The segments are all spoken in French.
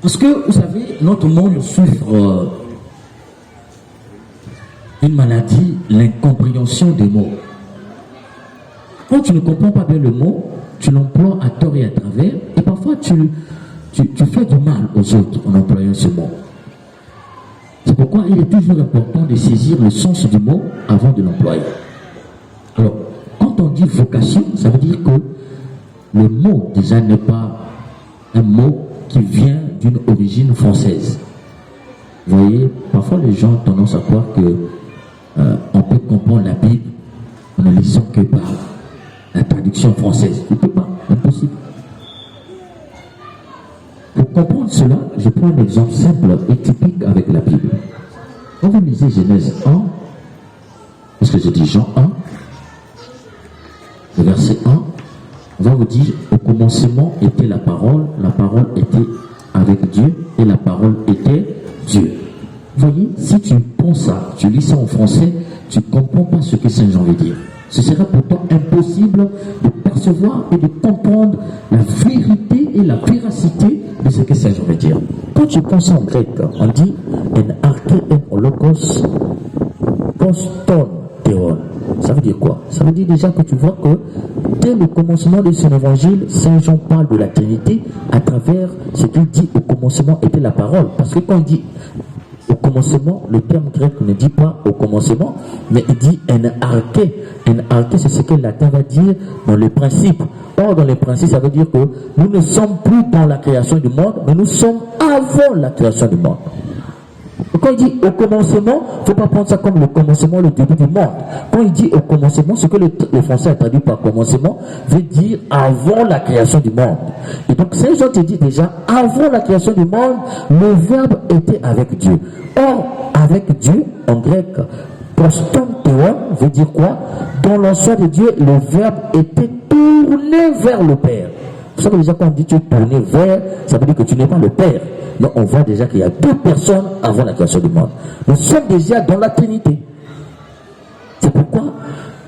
Parce que, vous savez, notre monde souffre d'une maladie, l'incompréhension des mots. Quand tu ne comprends pas bien le mot, tu l'emploies à tort et à travers, et parfois tu fais du mal aux autres en employant ce mot. C'est pourquoi il est toujours important de saisir le sens du mot avant de l'employer. Alors, quand on dit vocation, ça veut dire que le mot déjà n'est pas un mot qui vient d'une origine française. Vous voyez, parfois les gens ont tendance à croire que on peut comprendre la Bible en ne lisant que par la traduction française. Il ne peut pas, impossible. Pour comprendre cela, je prends un exemple simple et typique avec la Bible. Quand vous lisez Genèse 1, est-ce que je dis Jean 1, le verset 1, on va vous dire, au commencement était la parole était avec Dieu, et la parole était Dieu. Vous voyez, si tu penses ça, tu lis ça en français, tu ne comprends pas ce que Saint Jean veut dire. Ce sera pourtant impossible de percevoir et de comprendre la vérité et la véracité de ce que Saint Jean veut dire. Quand tu penses en grec, on dit en arché en holokos poston théon. Ça veut dire quoi? Ça veut dire déjà que tu vois que dès le commencement de son évangile, Saint Jean parle de la Trinité à travers ce qu'il dit au commencement était la parole. Parce que quand il dit au commencement, le terme grec ne dit pas au commencement, mais il dit en arché. En arché, c'est ce que le latin va dire dans le principe. Or, dans le principe, ça veut dire que nous ne sommes plus dans la création du monde, mais nous sommes avant la création du monde. Quand il dit au commencement, il ne faut pas prendre ça comme le commencement, le début du monde. Quand il dit au commencement, ce que le français a traduit par commencement, veut dire avant la création du monde. Et donc, Saint Jean te dit déjà, avant la création du monde, le Verbe était avec Dieu. Or, avec Dieu, en grec, poston théon veut dire quoi? Dans l'ensemble de Dieu, le Verbe était tourné vers le Père. Vous savez déjà quand on dit tu es tourné vers, ça veut dire que tu n'es pas le Père. Donc on voit déjà qu'il y a deux personnes avant la création du monde. Nous sommes déjà dans la Trinité. C'est pourquoi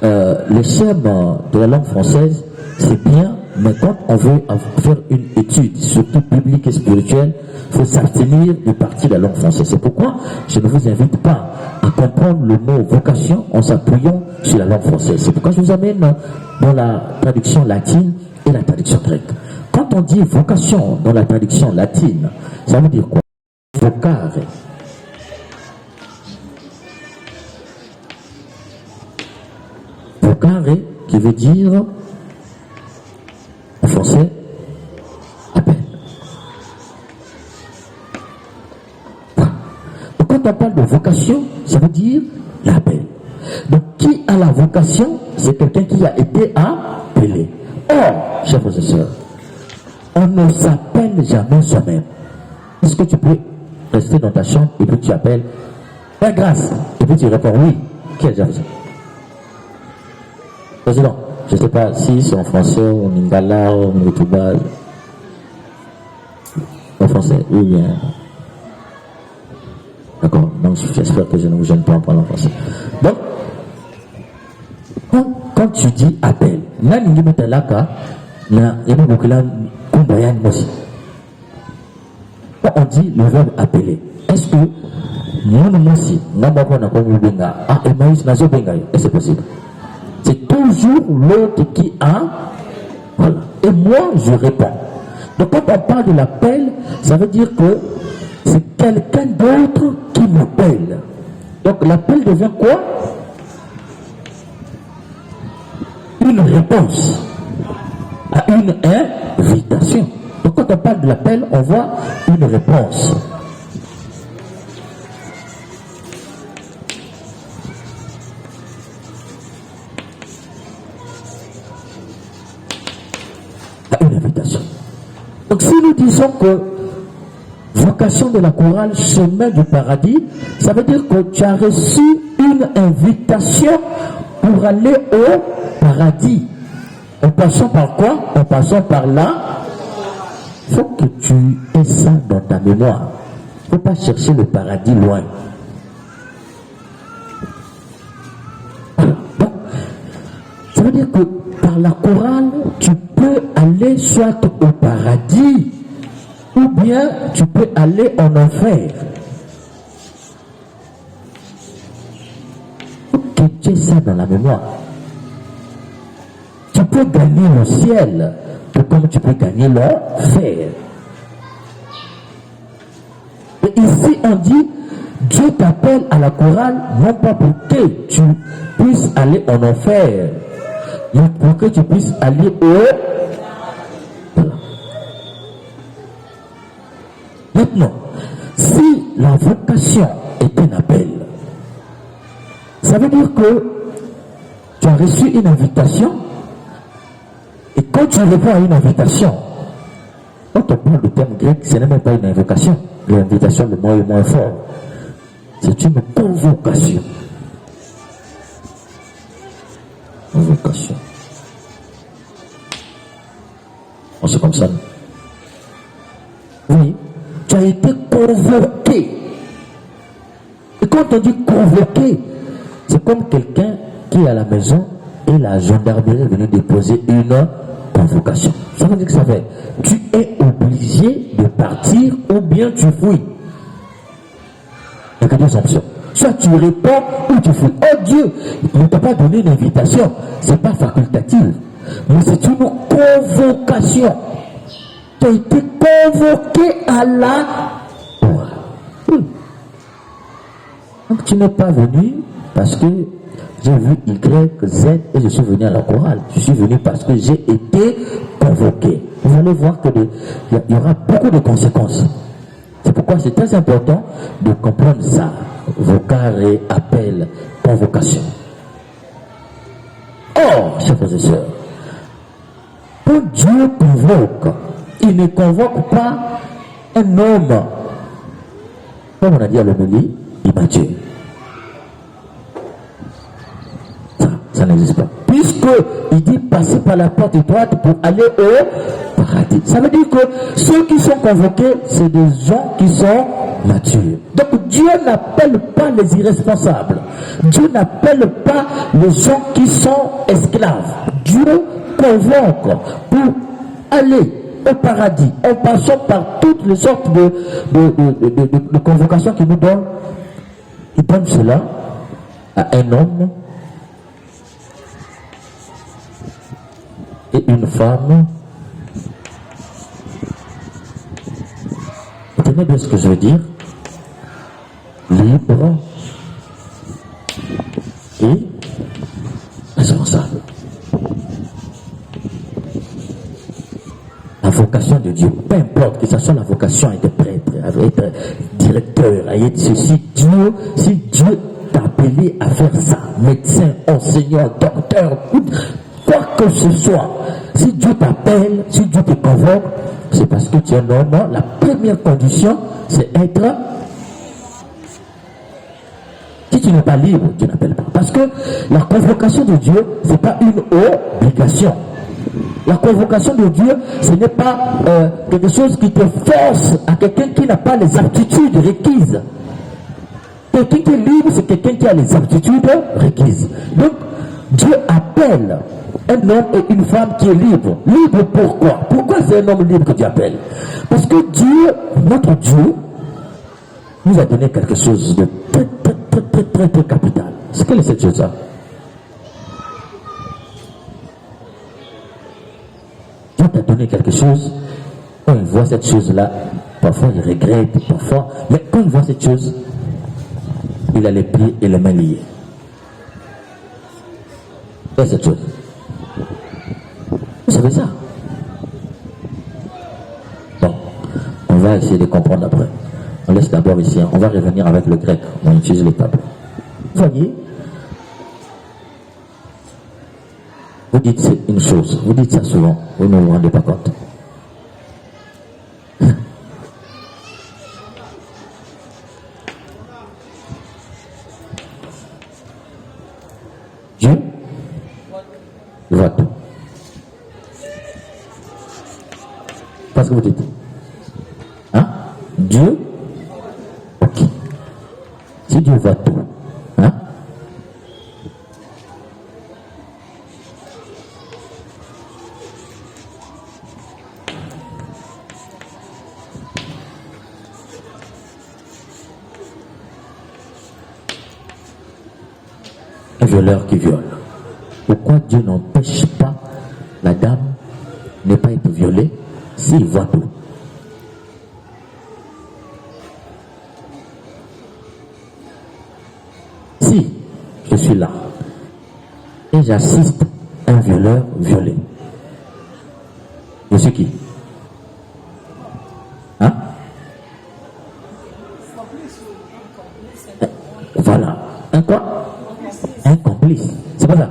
les schèmes de la langue française, c'est bien, mais quand on veut faire une étude, surtout publique et spirituelle, il faut s'abstenir de partir de la langue française. C'est pourquoi je ne vous invite pas à comprendre le mot vocation en s'appuyant sur la langue française. C'est pourquoi je vous amène dans la traduction latine et la traduction grecque. Quand on dit vocation dans la traduction latine, ça veut dire quoi? Vocare. Vocare qui veut dire en français appel. Donc quand on parle de vocation, ça veut dire l'appel. Donc qui a la vocation? C'est quelqu'un qui a été appelé. Or, chers frères et sœurs, on ne s'appelle jamais soi-même. Est-ce que tu peux rester dans ta chambre et puis tu appelles Père Grâce et puis tu réponds oui? Qui a déjà fait ça? Président, je ne sais pas si c'est en français, en lingala, en youtubage. En français, oui, bien. D'accord, donc j'espère que je ne vous gêne pas en parlant français. Donc, quand tu dis appel, là, il y a beaucoup là, quand on dit le verbe appeler, est-ce que moi aussi, est-ce que c'est possible? C'est toujours l'autre qui a, voilà. Et moi, je réponds. Donc quand on parle de l'appel, ça veut dire que c'est quelqu'un d'autre qui m'appelle. Donc l'appel devient quoi? Une réponse à une invitation. Donc quand on parle de l'appel, on voit une réponse. À une invitation. Donc si nous disons que vocation de la chorale chemin du paradis, ça veut dire que tu as reçu une invitation pour aller au paradis. En passant par quoi? En passant par là. Il faut que tu aies ça dans ta mémoire. Il ne faut pas chercher le paradis loin. Donc, ça veut dire que par la chorale, tu peux aller aller soit au paradis, ou bien tu peux aller en enfer. Ok, tu as ça dans la mémoire. Tu peux gagner le ciel, tout comme tu peux gagner l'enfer. Et ici, on dit, Dieu t'appelle à la chorale, non pas pour que tu puisses aller en enfer, mais pour que tu puisses aller au... Voilà. Maintenant, si la vocation est un appel, ça veut dire que tu as reçu une invitation, et quand tu réponds à une invitation, quand on parle du terme grec, ce n'est même pas une invocation. L'invitation, le mot est moins fort. C'est une convocation. Convocation. Oh, c'est comme ça. Oui, tu as été convoqué. Et quand on dit convoqué, c'est comme quelqu'un qui est à la maison et la gendarmerie est venue déposer une convocation. Ça veut dire que ça fait, tu es obligé de partir ou bien tu fuis. Il n'y a que deux options. Soit tu réponds ou tu fuis. Oh Dieu, il ne t'a pas donné une invitation. Ce n'est pas facultatif. Mais c'est une convocation. Tu as été convoqué à la... Oui. Donc tu n'es pas venu parce que j'ai vu Y, Z et je suis venu à la chorale. Je suis venu parce que j'ai été convoqué. Vous allez voir qu'il y aura beaucoup de conséquences. C'est pourquoi c'est très important de comprendre ça. Vocare, appel, convocation. Or, chers frères et sœurs, quand Dieu convoque, il ne convoque pas un homme, comme on a dit à l'homélie, immature. Ça n'existe pas. Puisqu'il dit passer par la porte étroite pour aller au paradis. Ça veut dire que ceux qui sont convoqués, c'est des gens qui sont matures. Donc Dieu n'appelle pas les irresponsables. Dieu n'appelle pas les gens qui sont esclaves. Dieu convoque pour aller au paradis en passant par toutes les sortes de convocations qu'il nous donne. Il donne cela à un homme et une femme. Tenez bien ce que je veux dire. Libre et responsable. La vocation de Dieu, peu importe que ce soit la vocation à être prêtre, à être directeur, à être ceci, Dieu, si Dieu t'a appelé à faire ça, médecin, enseignant, docteur, quoi que ce soit, si Dieu t'appelle, si Dieu te convoque, c'est parce que tu es un homme. La première condition, c'est être. Si tu n'es pas libre, tu n'appelles pas. Parce que la convocation de Dieu, ce n'est pas une obligation. La convocation de Dieu, ce n'est pas quelque chose qui te force à quelqu'un qui n'a pas les aptitudes requises. Quelqu'un qui est libre, c'est quelqu'un qui a les aptitudes requises. Donc, Dieu appelle un homme et une femme qui est libre. Libre pourquoi? Pourquoi c'est un homme libre que Dieu appelle? Parce que Dieu, notre Dieu, nous a donné quelque chose de très capital. C'est quelle est cette chose-là? Dieu t'a donné quelque chose. Quand il voit cette chose-là, parfois il regrette, parfois, mais quand il voit cette chose, il a les pieds et les mains liés. C'est cette chose. Vous savez ça? Bon, on va essayer de comprendre après. On laisse d'abord ici, on va revenir avec le grec, on utilise les tables. Vous voyez, vous dites une chose, vous dites ça souvent, vous ne vous rendez pas compte. Dieu voit tout. Qu'est-ce que vous dites? Hein? Dieu? Ok. Si Dieu voit tout, hein? violeur qui viole. Pourquoi Dieu n'empêche pas la dame de ne pas être violée s'il voit tout? Si je suis là et j'assiste un violeur violé, je suis qui? Hein? Voilà. Un quoi? Un complice. C'est pas ça.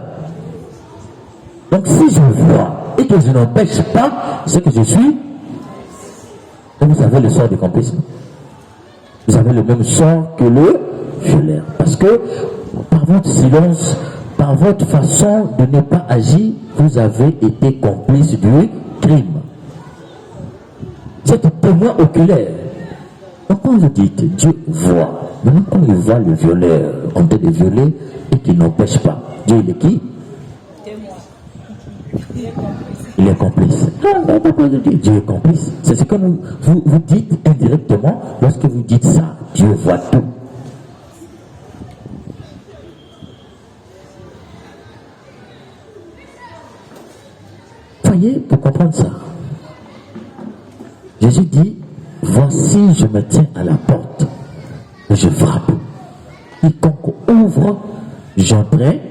Donc si je vois et que je n'empêche pas ce que je suis, vous avez le sort du complice. Vous avez le même sort que le violeur. Parce que par votre silence, par votre façon de ne pas agir, vous avez été complice du crime. C'est un témoin oculaire. Donc quand vous dites Dieu voit, maintenant quand il voit le violeur en train de violer et qu'il n'empêche pas, Dieu il est qui? Il est complice. Dieu est complice. C'est ce que vous dites indirectement lorsque vous dites ça. Dieu voit tout. Voyez, pour comprendre ça, Jésus dit, voici je me tiens à la porte et je frappe. Quiconque ouvre, j'entrerai.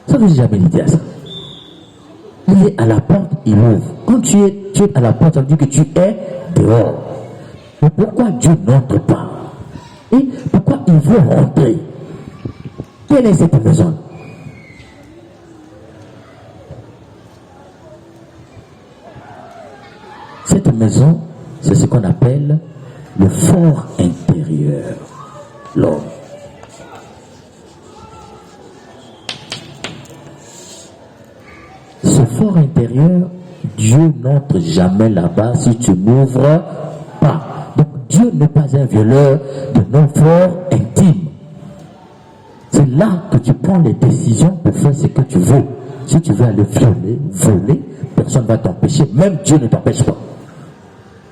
Ça vous a jamais dit à ça? Il est à la porte, il ouvre. Quand tu es à la porte, ça veut dire que tu es dehors. Mais pourquoi Dieu n'entre pas? Et pourquoi il veut rentrer? Quelle est cette maison? Cette maison, c'est ce qu'on appelle le fort intérieur, l'homme. Ce fort intérieur, Dieu n'entre jamais là-bas si tu n'ouvres pas. Donc Dieu n'est pas un violeur de nos forts intimes. C'est là que tu prends les décisions pour faire ce que tu veux. Si tu veux aller violer, voler, personne ne va t'empêcher. Même Dieu ne t'empêche pas.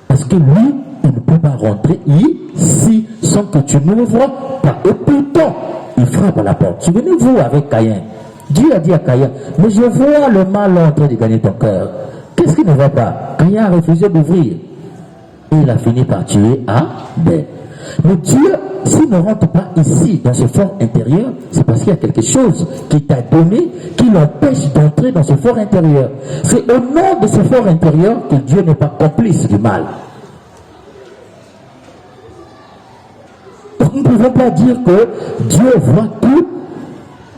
Parce que lui, il ne peut pas rentrer ici sans que tu n'ouvres pas. Et pourtant, il frappe à la porte. Souvenez-vous avec Caïn. Dieu a dit à Caïn, mais je vois le mal en train de gagner ton cœur. Qu'est-ce qui ne va pas? Caïn a refusé d'ouvrir. Et il a fini par tuer Abel. Mais Dieu, s'il ne rentre pas ici, dans ce fort intérieur, c'est parce qu'il y a quelque chose qui t'a donné, qui l'empêche d'entrer dans ce fort intérieur. C'est au nom de ce fort intérieur que Dieu n'est pas complice du mal. Donc nous ne pouvons pas dire que Dieu voit tout,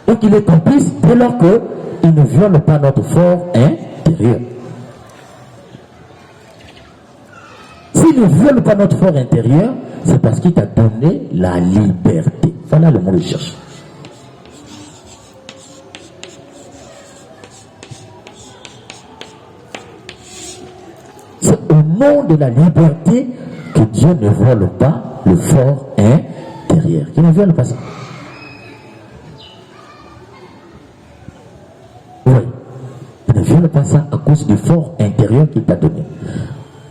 donc il est complice dès lors qu'il ne viole pas notre fort intérieur. S'il ne viole pas notre fort intérieur, c'est parce qu'il t'a donné la liberté. Voilà le mot que je cherche. C'est au nom de la liberté que Dieu ne viole pas le fort intérieur. Il ne viole pas ça. Oui. Il ne viole pas ça à cause du fort intérieur qu'il t'a donné.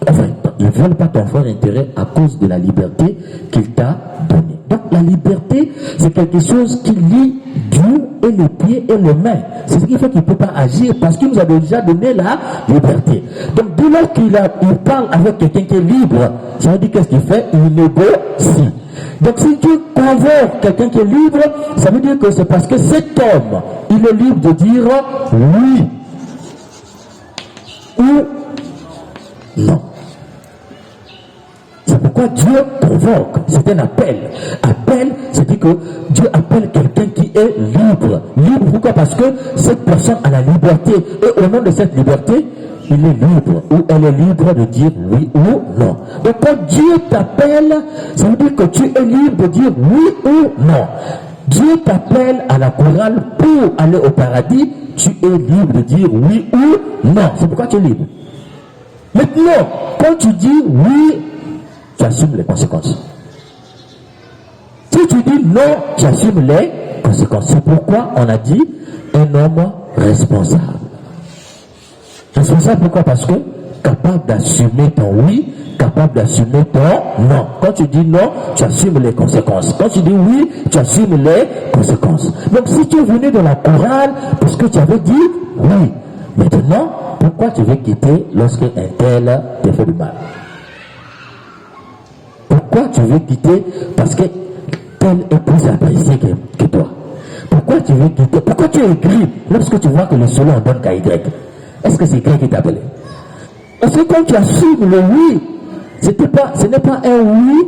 Enfin, il ne viole pas ton fort intérieur à cause de la liberté qu'il t'a donnée. Donc la liberté, c'est quelque chose qui lie Dieu et les pieds et les mains. C'est ce qui fait qu'il ne peut pas agir parce qu'il nous a déjà donné la liberté. Donc dès lors qu'il parle avec quelqu'un qui est libre, ça veut dire qu'est-ce qu'il fait? Il négocie. Donc si tu convoques quelqu'un qui est libre, ça veut dire que c'est parce que cet homme, il est libre de dire oui ou non. C'est pourquoi Dieu convoque. C'est un appel. Appel, c'est-à-dire que Dieu appelle quelqu'un qui est libre. Libre, pourquoi? Parce que cette personne a la liberté. Et au nom de cette liberté, il est libre. Ou elle est libre de dire oui ou non. Donc quand Dieu t'appelle, ça veut dire que tu es libre de dire oui ou non. Dieu t'appelle à la chorale pour aller au paradis. Tu es libre de dire oui ou non. C'est pourquoi tu es libre. Maintenant, quand tu dis oui, tu assumes les conséquences. Si tu dis non, tu assumes les conséquences. C'est pourquoi on a dit un homme responsable. Responsable pourquoi? Parce que capable d'assumer ton oui, capable d'assumer ton non. Quand tu dis non, tu assumes les conséquences. Quand tu dis oui, tu assumes les conséquences. Donc si tu es venu dans la chorale parce que tu avais dit oui, maintenant, pourquoi tu veux quitter lorsque un tel te fait du mal? Pourquoi tu veux quitter parce que tel est plus apprécié que toi? Pourquoi tu veux quitter? Pourquoi tu es gris lorsque tu vois que le soleil en donne qu'à Y? Est-ce que c'est Y qui t'appelait? Parce que quand tu assumes le oui, ce n'est pas un oui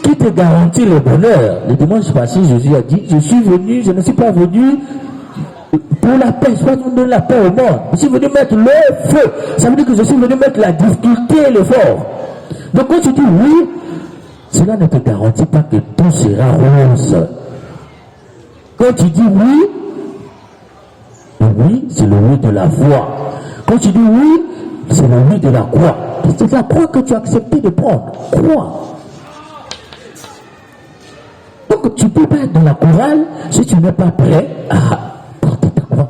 qui te garantit le bonheur. Le dimanche passé, Jésus a dit, je suis venu, je ne suis pas venu pour la paix, soit nous donner la paix au monde. Je suis venu mettre le feu. Ça veut dire que je suis venu mettre la difficulté et l'effort. Donc quand tu dis oui, cela ne te garantit pas que tout sera rose. Quand tu dis oui, le oui, c'est le oui de la foi. Quand tu dis oui, c'est le oui de la croix. C'est la croix que tu as accepté de prendre. Croix. Donc tu ne peux pas être dans la chorale si tu n'es pas prêt à porter ta croix.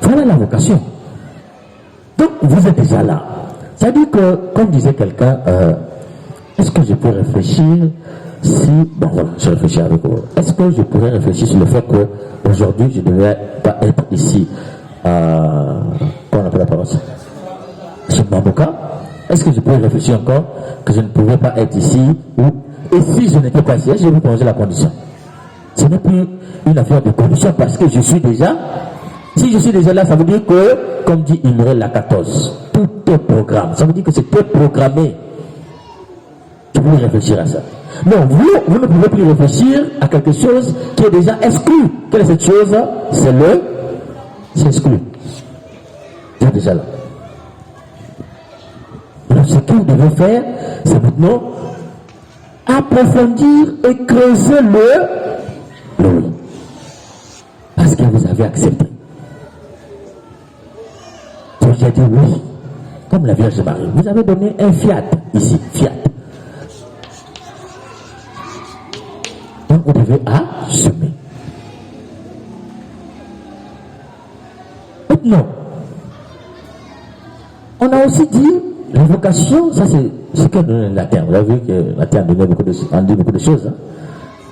Voilà la vocation. Donc vous êtes déjà là. C'est-à-dire que, comme disait quelqu'un, est-ce que je peux réfléchir si... Bon voilà, je réfléchis avec vous. Est-ce que je pourrais réfléchir sur le fait qu'aujourd'hui, je ne devais pas être ici comment on appelle la parole? Sur Mamboka? Est-ce que je pourrais réfléchir encore que je ne pouvais pas être ici et si je n'étais pas ici, je vais vous poser la condition. Ce n'est plus une affaire de condition parce que je suis déjà... Si je suis déjà là, ça veut dire que, comme dit Imre Lakatos, tout est programme. Ça veut dire que c'était programmé. Tu peux réfléchir à ça. Non, vous ne pouvez plus réfléchir à quelque chose qui est déjà exclu. Quelle est cette chose? C'est exclu. C'est déjà là. Donc ce que vous devez faire, c'est maintenant approfondir et creuser le oui. Parce que vous avez accepté. J'ai dit oui, comme la Vierge Marie. Vous avez donné un fiat ici, fiat. Donc vous devez assumer. Maintenant, on a aussi dit la vocation, ça c'est ce que donne le latin. Vous avez vu que le latin dit beaucoup de choses.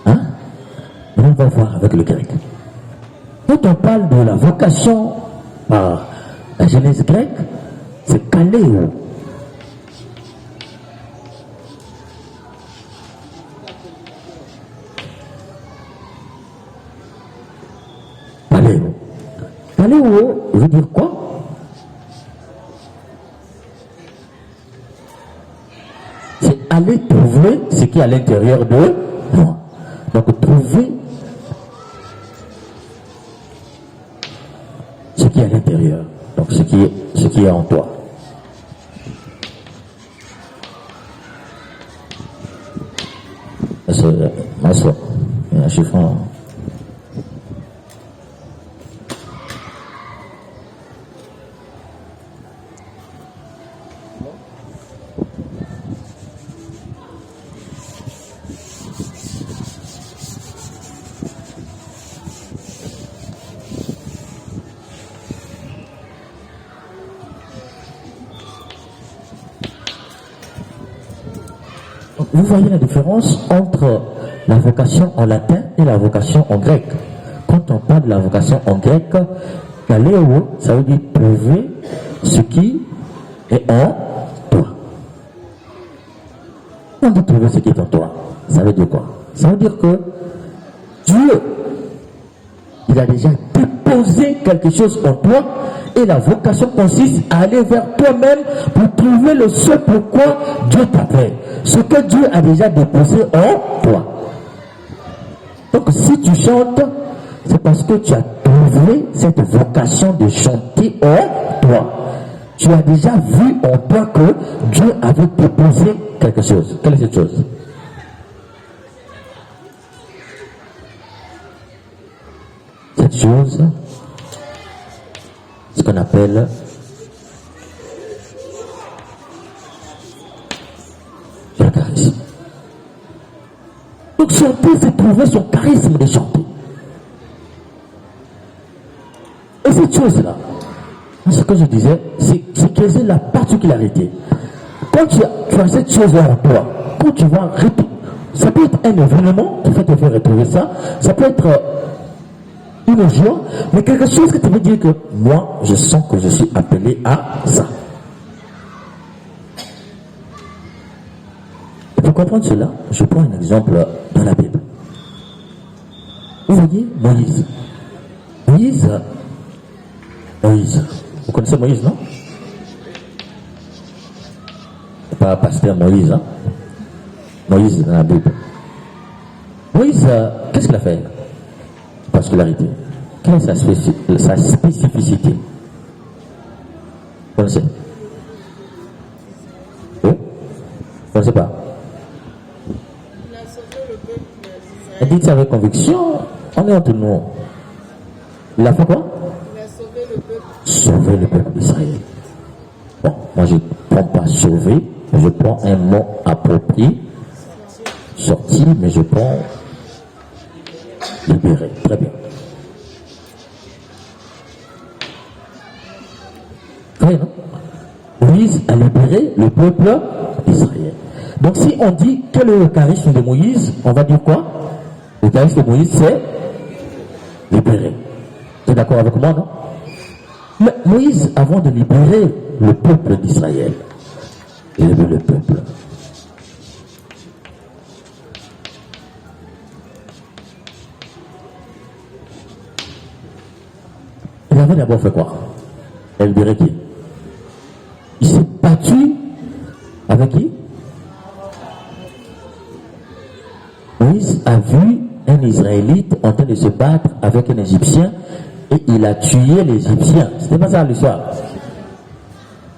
Hein? Mais on va voir avec le grec. Quand on parle de la vocation par la Genèse grecque, c'est kaléo. Kaléo. Kaléo veut dire quoi? C'est aller trouver ce qui est à l'intérieur de moi. Donc trouver ce qui est à l'intérieur. Donc ce qui est en toi. C'est ma soeur. Je suis franc. Vous voyez la différence entre la vocation en latin et la vocation en grec. Quand on parle de la vocation en grec, kaléo, ça veut dire trouver ce qui est en toi. Quand on dit trouver ce qui est en toi, ça veut dire quoi? Ça veut dire que Dieu, il a déjà déposé quelque chose en toi et la vocation consiste à aller vers toi-même pour trouver le ce pourquoi Dieu t'appelle. Ce que Dieu a déjà déposé en toi. Donc si tu chantes, c'est parce que tu as trouvé cette vocation de chanter en toi. Tu as déjà vu en toi que Dieu avait déposé quelque chose. Quelle est cette chose? Cette chose, ce qu'on appelle le charisme. Donc chanter, c'est trouver son charisme de chanter. Et cette chose-là, Ce que je disais, c'est que c'est la particularité. Quand tu as cette chose-là en toi, quand tu vas ça peut être un événement qui fait te faire retrouver ça, ça peut être une joie, mais quelque chose que tu veux dire que moi, je sens que je suis appelé à ça. Et pour comprendre cela, je prends un exemple dans la Bible. Vous voyez Moïse. Moïse. Vous connaissez Moïse, non? Pas pasteur Moïse, hein? Moïse dans la Bible. Moïse, qu'est-ce qu'il a fait? Particularité. Quelle est sa spécificité? Vous connaissez? Oui? Vous connaissez pas? Il a sauvé le peuple d'Israël. Et dites ça avec conviction, on est entre nous. Il a fait quoi? Il a sauvé le peuple. Sauver le peuple d'Israël. Bon, moi je ne prends pas sauver, je prends un mot approprié, sorti, mais je prends libérer. Très bien. Très bien, non? Moïse a libéré le peuple d'Israël. Donc si on dit quel est le charisme de Moïse, on va dire quoi? Le charisme de Moïse, c'est libérer. Tu es d'accord avec moi, non? Mais Moïse, avant de libérer le peuple d'Israël, il libère le peuple. Il avait d'abord fait quoi? Il a libéré qui? Il s'est battu avec qui? Moïse a vu un Israélite en train de se battre avec un Égyptien et il a tué l'Égyptien. C'était pas ça l'histoire.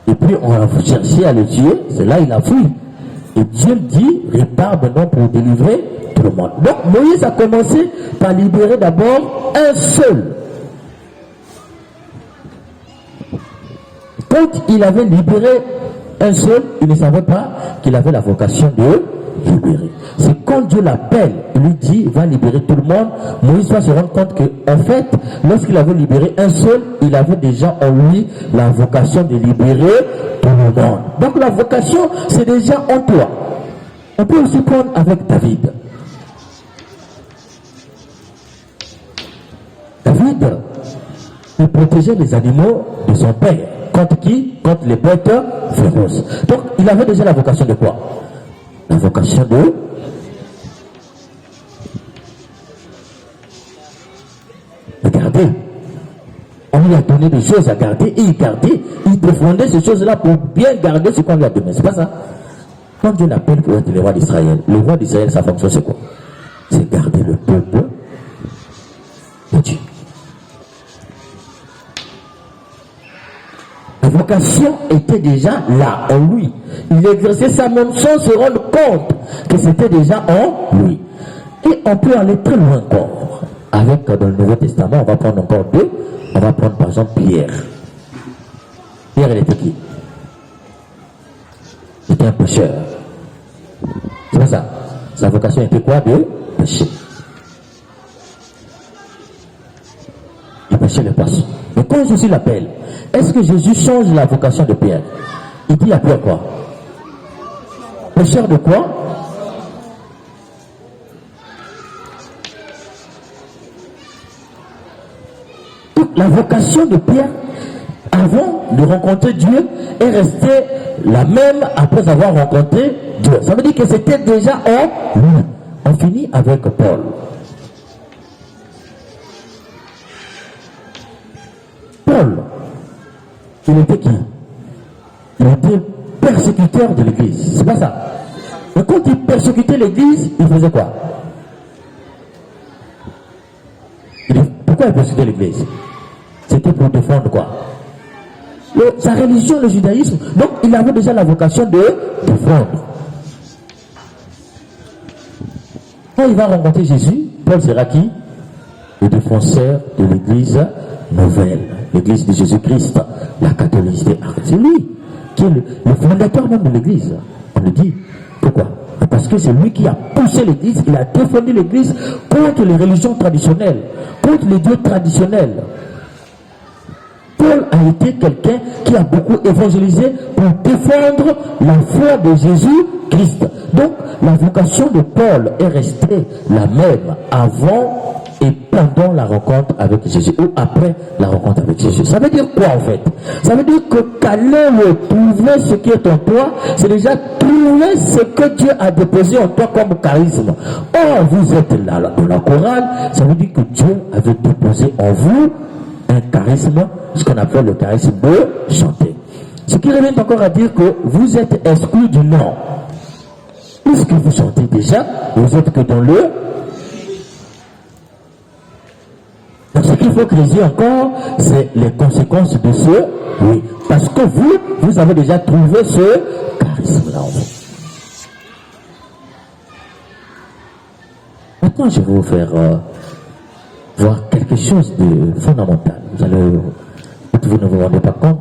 Et puis on a cherché à le tuer, c'est là il a fui. Et Dieu dit, répare maintenant pour délivrer tout le monde. Donc Moïse a commencé par libérer d'abord un seul. Quand il avait libéré un seul, il ne savait pas qu'il avait la vocation de libérer. C'est quand Dieu l'appelle, il lui dit, va libérer tout le monde, Moïse va se rendre compte que, en fait, lorsqu'il avait libéré un seul, il avait déjà en lui la vocation de libérer tout le monde. Donc la vocation, c'est déjà en toi. On peut aussi prendre avec David. David, il protégeait les animaux de son père. Contre qui? Contre les bêtes féroces. Donc, il avait déjà la vocation de quoi? La vocation de garder. On lui a donné des choses à garder et il gardait, il défendait ces choses-là pour bien garder ce qu'on lui a donné. C'est pas ça? Quand Dieu l'appelle pour être le roi d'Israël, sa fonction c'est quoi? C'est garder le peuple de Dieu. La vocation était déjà là, en lui. Il exerçait ça même sans se rendre compte que c'était déjà en lui. Et on peut aller très loin encore. Avec, dans le Nouveau Testament, on va prendre encore deux. On va prendre par exemple Pierre. Pierre, il était qui? Il était un pécheur. C'est pas ça. Sa vocation était quoi? De pécher. Il pêchait les poissons. Mais quand Jésus l'appelle, est-ce que Jésus change la vocation de Pierre? Il dit à Pierre quoi? Pécheur de quoi? Toute la vocation de Pierre, avant de rencontrer Dieu, est restée la même après avoir rencontré Dieu. Ça veut dire que c'était déjà en lui. On finit avec Paul. Paul, il était qui? Il était persécuteur de l'église. C'est pas ça. Mais quand il persécutait l'église, il faisait quoi? Pourquoi il persécutait l'église? C'était pour défendre quoi? Sa religion, le judaïsme. Donc il avait déjà la vocation de défendre. Quand il va rencontrer Jésus, Paul sera qui? Le défenseur de l'église nouvelle, l'église de Jésus-Christ, la catholicité. C'est lui qui est le fondateur même de l'église. On le dit. Pourquoi? Parce que c'est lui qui a poussé l'église, il a défendu l'église contre les religions traditionnelles, contre les dieux traditionnels. Paul a été quelqu'un qui a beaucoup évangélisé pour défendre la foi de Jésus-Christ. Donc, la vocation de Paul est restée la même avant et pendant la rencontre avec Jésus, ou après la rencontre avec Jésus. Ça veut dire quoi en fait? Ça veut dire que qu'aller trouver ce qui est en toi, c'est déjà trouver ce que Dieu a déposé en toi comme charisme. Or, vous êtes là dans la chorale, ça veut dire que Dieu avait déposé en vous un charisme, ce qu'on appelle le charisme de chanter. Ce qui revient encore à dire que vous êtes exclus du nom. Puisque vous chantez déjà, vous êtes que dans le... Donc ce qu'il faut creuser encore, c'est les conséquences de ce, oui. Parce que vous avez déjà trouvé ce charisme-là en vous. Maintenant, je vais vous faire voir quelque chose de fondamental. Vous ne vous rendez pas compte,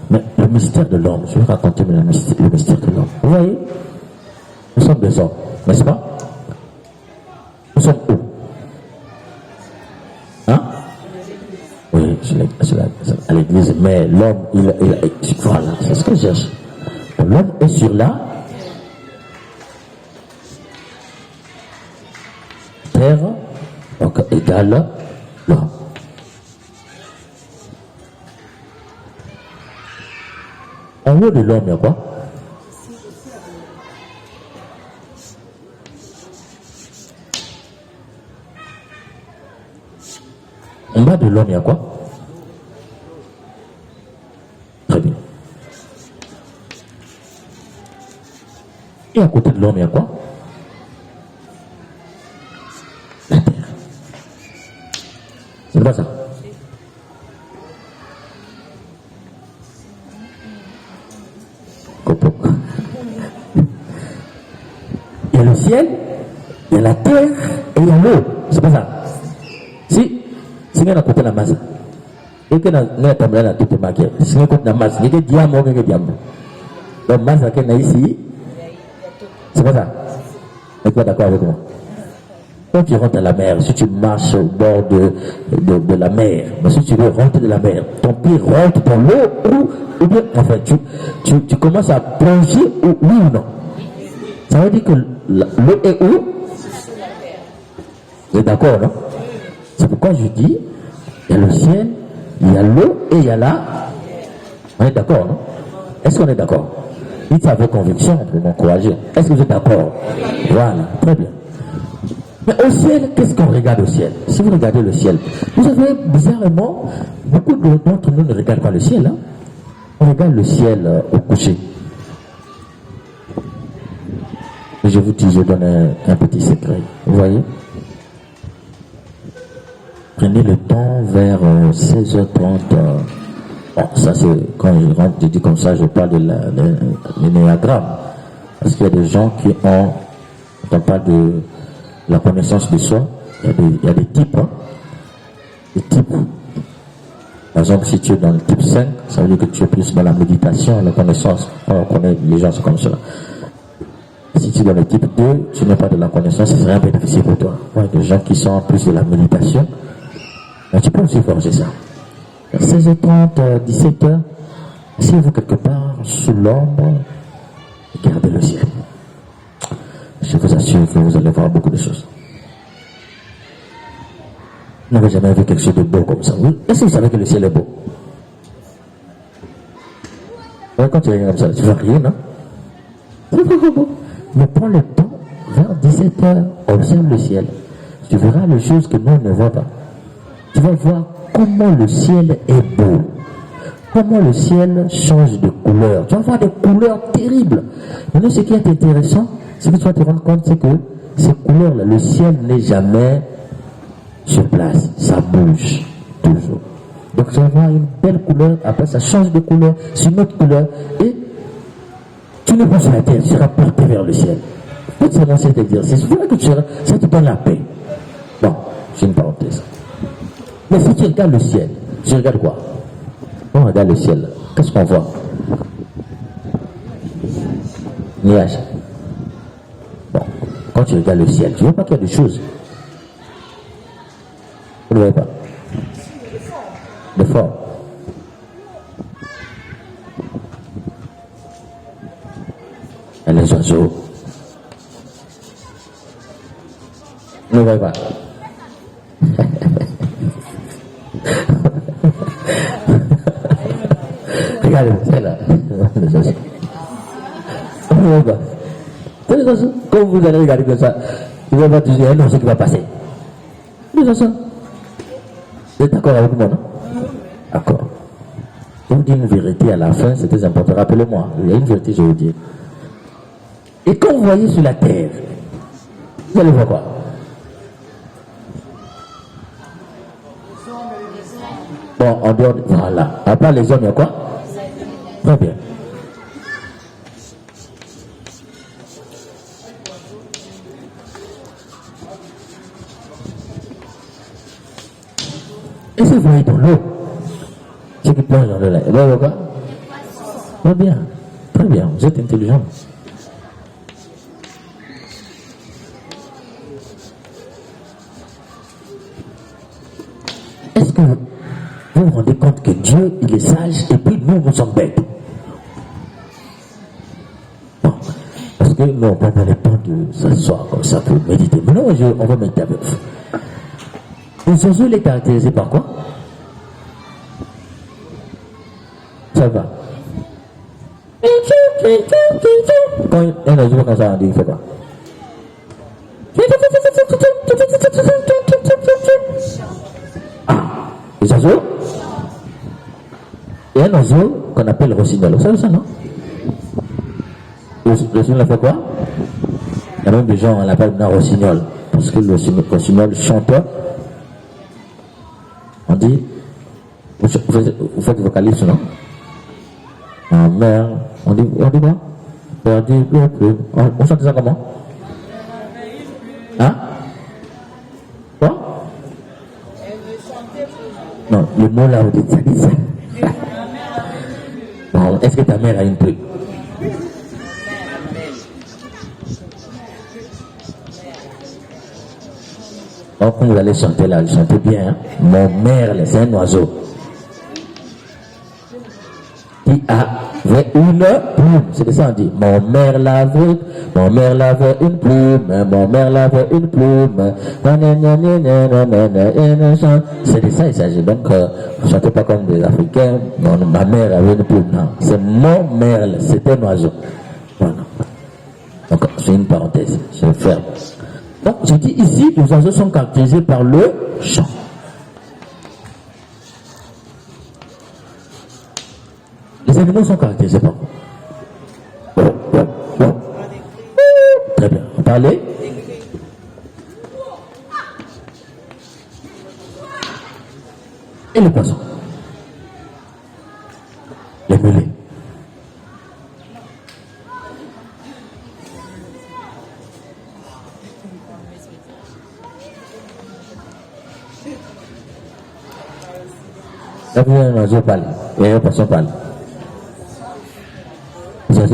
mais le mystère de l'homme, je vais raconter le mystère de l'homme. Vous voyez, nous sommes des hommes, n'est-ce pas? Nous sommes où? Hein? Oui, à l'église, mais l'homme, voilà, c'est ce que je cherche. L'homme est sur la terre, donc égale l'homme. En haut de l'homme, il y a quoi? En bas de l'homme, il y a quoi? Très bien. Et à côté de l'homme, il y a quoi? La terre. C'est pas ça? Il y a le ciel, il y a la terre et il y a l'eau. C'est pas ça? Si on a côté la masse, et que nous avons tout marqué. Si on a côté la masse, il y a des diamants, il y a des diamants. Donc masse qui est ici, c'est pas ça? Êtes-vous pas d'accord avec moi? Quand tu rentres à la mer, si tu marches au bord de la mer, mais si tu veux rentrer de la mer, ton pied rentre dans l'eau ou bien, enfin, tu commences à plonger, oui ou non? Ça veut dire que l'eau est où? Vous êtes d'accord, non? C'est pourquoi je dis, il y a le ciel, il y a l'eau et il y a la... On est d'accord, non? Est-ce qu'on est d'accord? Dites ça avec conviction pour m'encourager. Est-ce que vous êtes d'accord? Voilà, très bien. Mais au ciel, qu'est-ce qu'on regarde au ciel? Si vous regardez le ciel, vous savez, bizarrement, beaucoup d'entre nous ne regardent pas le ciel. Hein? On regarde le ciel au coucher. Et je vous dis, je donne un petit secret. Vous voyez? Prenez le temps vers 16h30. Bon, ça c'est quand je rentre, je dis comme ça, je parle de l'énéagramme. Parce qu'il y a des gens qui ont, quand on parle de la connaissance de soi, il y a des types. Hein, des types. Par exemple, si tu es dans le type 5, ça veut dire que tu es plus dans la méditation, la connaissance. On connaît les gens, c'est comme cela. Si tu es dans le type 2, tu n'as pas de la connaissance, ce serait un peu difficile pour toi. Il y a des gens qui sont plus de la méditation. Mais tu peux aussi forger ça. 16h30, 17h, asseyez-vous quelque part sous l'ombre et regardez le ciel. Je vous assure que vous allez voir beaucoup de choses. Vous n'avez jamais vu quelque chose de beau comme ça. Est-ce que vous savez que le ciel est beau? Ouais, quand tu regardes comme ça, tu vas rien, non? C'est pas beau. Mais prends le temps, vers 17h, observe le ciel. Tu verras les choses que nous ne voyons pas. Tu vas voir comment le ciel est beau. Comment le ciel change de couleur. Tu vas voir des couleurs terribles. Mais ce qui est intéressant, c'est que tu vas te rendre compte, c'est que ces couleurs-là, le ciel n'est jamais sur place. Ça bouge toujours. Donc tu vas voir une belle couleur, après ça change de couleur, c'est une autre couleur, et tu ne vas pas sur la terre, tu seras porté vers le ciel. Faites seulement cet exercice. Voilà que ça te donne la paix. Bon, c'est une parenthèse. Mais si tu regardes le ciel, tu regardes quoi? On regarde le ciel. Qu'est-ce qu'on voit? Nuages. Bon, quand tu regardes le ciel, tu ne vois pas qu'il y a des choses. Vous ne voyez pas? De forme. oiseaux. Ne voyez pas. Regardez, c'est là. Les oiseaux. Ne voyez pas. C'est les oiseaux. Quand vous allez regarder comme ça, vous allez voir toujours un oiseau qui va passer. Les oiseaux. Vous êtes d'accord avec moi, non? D'accord. Je vous dis une vérité à la fin, c'est très important. Rappelez-moi, il y a une vérité, je vous dis. Et quand vous voyez sur la terre, vous allez voir quoi? Bon, en dehors, voilà. À part les hommes, il y a quoi? Très bien. Et si vous voyez dans l'eau, ceux qui plongent dans l'eau là, et bien, quoi? Très bien. Très bien. Vous êtes intelligent. Est-ce que vous vous rendez compte que Dieu, il est sage et puis nous, nous sommes bêtes? Bon, parce que nous, on prend pas le temps de s'asseoir comme ça pour méditer. Maintenant, on va méditer avec vous. Les oiseaux, il est caractérisé par quoi? Ça va. Quand un oiseau comme ça, il fait quoi? Les oiseaux. Et un oiseau qu'on appelle le rossignol. Vous savez ça, non? Le rossignol fait quoi? Il y a même des gens, on l'appelle un rossignol. Parce que le rossignol chante. On dit, vous faites vocaliste, non? Ma mère, on dit quoi? Perdu, on chante ça comment? Hein? Quoi? Non, le mot là, vous dites ça, dit ça. Bon, est-ce que ta mère a une plume? Donc, quand vous allez chanter là, chantez bien. Hein? Mon merle, c'est un oiseau qui avait une plume. C'est ça on dit. Mon merle avait une plume. Mon merle avait une plume. C'est de ça il s'agit. Donc, ne chantez pas comme des Africains. Non, ma mère avait une plume. Non, c'est mon merle, c'est un oiseau. Voilà. Donc, c'est une parenthèse. Je ferme. Donc, je dis ici, les oiseaux sont caractérisés par le chant. Les animaux sont caractérisés par quoi? Très bien. On parlait? Et les poissons? Les mulets? Là, vous avez un oiseau parle, et un poisson parle.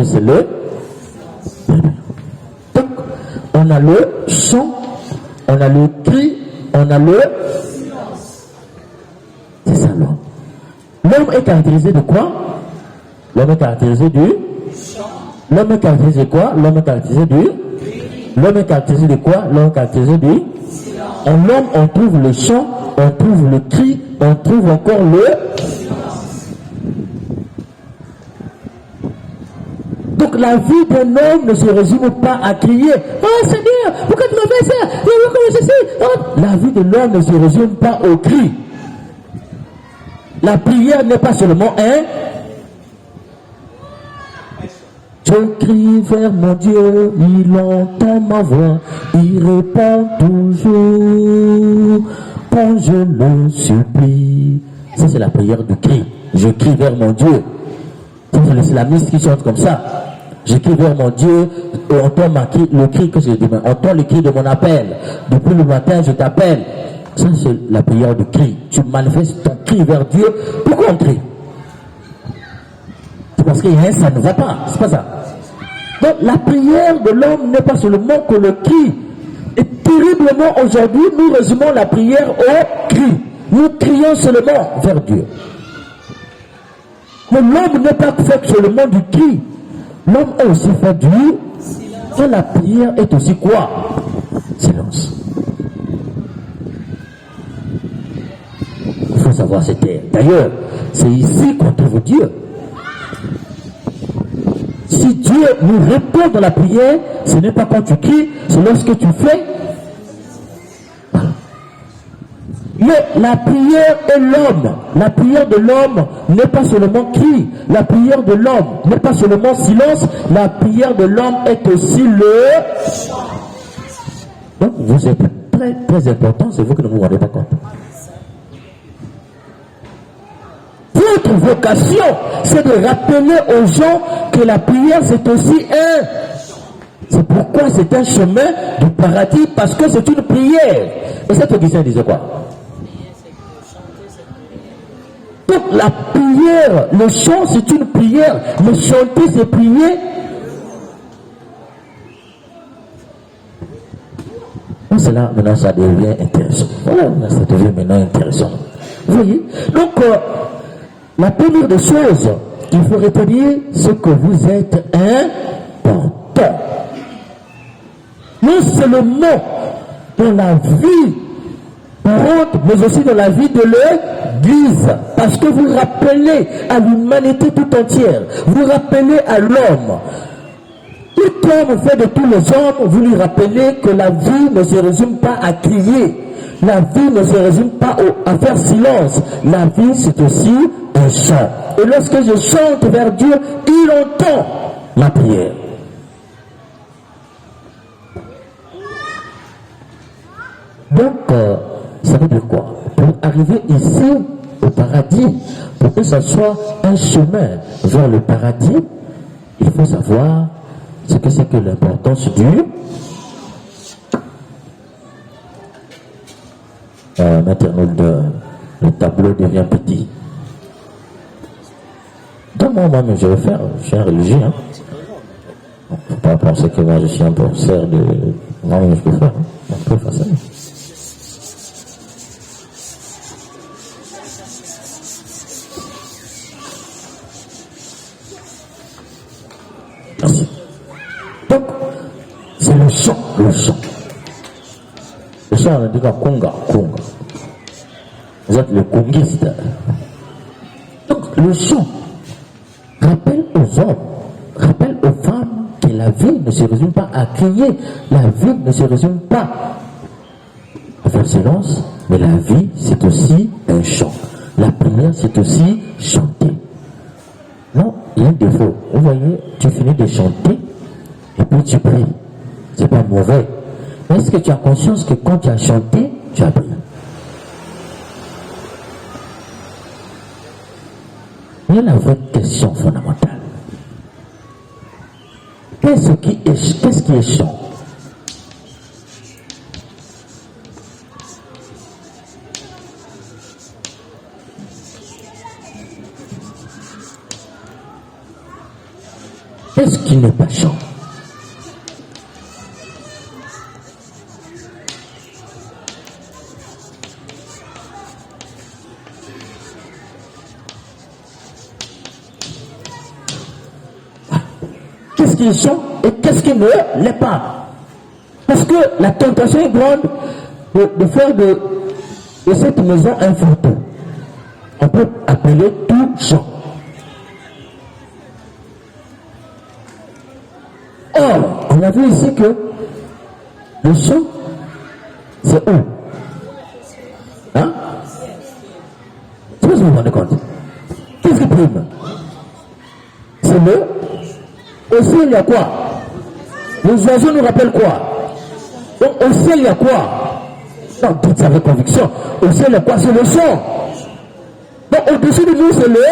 C'est le. Donc, on a le chant, on a le cri, on a le. C'est ça l'homme. L'homme est caractérisé de quoi? L'homme est caractérisé du. L'homme est caractérisé de quoi? L'homme est caractérisé du. L'homme est caractérisé de quoi? L'homme est caractérisé du. En l'homme, on trouve le chant, on trouve le cri, on trouve encore le. Donc la vie d'un homme ne se résume pas à crier « Oh Seigneur, pourquoi tu m'as fait ça? Pourquoi ceci ?» La vie de l'homme ne se résume pas au cri. La prière n'est pas seulement un. Je crie vers mon Dieu, il entend ma voix, il répond toujours quand je le supplie. Ça c'est la prière du cri. Je crie vers mon Dieu. C'est l'islamiste qui chante comme ça. Je crie vers mon Dieu, entends le cri que je demande, entends le cri de mon appel. Depuis le matin, je t'appelle. Ça, c'est la prière du cri. Tu manifestes ton cri vers Dieu. Pourquoi on crie? C'est parce qu'il y a un ça ne va pas. C'est pas ça. Donc, la prière de l'homme n'est pas seulement que le cri. Et terriblement, aujourd'hui, nous résumons la prière au cri. Nous crions seulement vers Dieu. Mais l'homme n'est pas fait seulement du cri. L'homme a aussi fait du Et la prière est aussi quoi? Silence. Il faut savoir se taire. D'ailleurs, c'est ici qu'on trouve Dieu. Si Dieu nous répond dans la prière, ce n'est pas quand tu cries, c'est lorsque tu fais. Mais la prière est l'homme. La prière de l'homme n'est pas seulement cri. La prière de l'homme n'est pas seulement silence. La prière de l'homme est aussi le... Donc vous êtes très très important, c'est vous qui ne vous rendez pas compte. Votre vocation, c'est de rappeler aux gens que la prière c'est aussi un... C'est pourquoi c'est un chemin du paradis, parce que c'est une prière. Et cet Augustin disait quoi? Donc la prière, le chant c'est une prière, mais chanter c'est prier. Donc c'est là maintenant ça devient intéressant. Voilà, ça devient maintenant intéressant. Vous voyez? Donc la première des choses qu'il faut retenir, c'est que vous êtes important. Non seulement dans la vie courante, mais aussi dans la vie de l'Église. Parce que vous rappelez à l'humanité tout entière, vous rappelez à l'homme. Tout homme fait de tous les hommes, vous lui rappelez que la vie ne se résume pas à crier. La vie ne se résume pas à faire silence. La vie, c'est aussi un chant. Et lorsque je chante vers Dieu, il entend ma prière. Donc, ça veut dire quoi? Pour arriver ici, au paradis, pour que ce soit un chemin vers le paradis, il faut savoir ce que c'est que l'importance du... Maintenant, le tableau devient petit. Donc moi-même, je vais faire, je suis un religieux. Hein. Faut pas penser que moi je suis un professeur de... Moi-même, je peux faire. Hein. On peut faire ça. Merci. Donc, c'est le chant, le chant. Le chant, on dit Conga, Conga. Vous êtes le congiste. Donc, le chant rappelle aux hommes, rappelle aux femmes que la vie ne se résume pas à crier, la vie ne se résume pas à faire silence, mais la vie, c'est aussi un chant. La prière, c'est aussi chanter. Non, il y a un défaut. Vous voyez, tu finis de chanter et puis tu pries. C'est pas mauvais. Mais est-ce que tu as conscience que quand tu as chanté, tu as prié? Il y a la vraie question fondamentale. Qu'est-ce qui est chant? Qu'est-ce qui n'est pas chant? Qu'est-ce qui est chant et qu'est-ce qui ne l'est pas? Parce que la tentation est grande de faire de cette maison un fourre-tout. On peut appeler tout chant. Or, on a vu ici que le chant, c'est où? Hein? C'est ce que vous vous rendez compte. Qu'est-ce qui prime? C'est le... Au ciel, il y a quoi? Les oiseaux nous rappellent quoi? Donc, au ciel, il y a quoi? Non, dites ça avec conviction. Au ciel, il y a quoi? C'est le chant. Donc, au-dessus de nous, c'est le...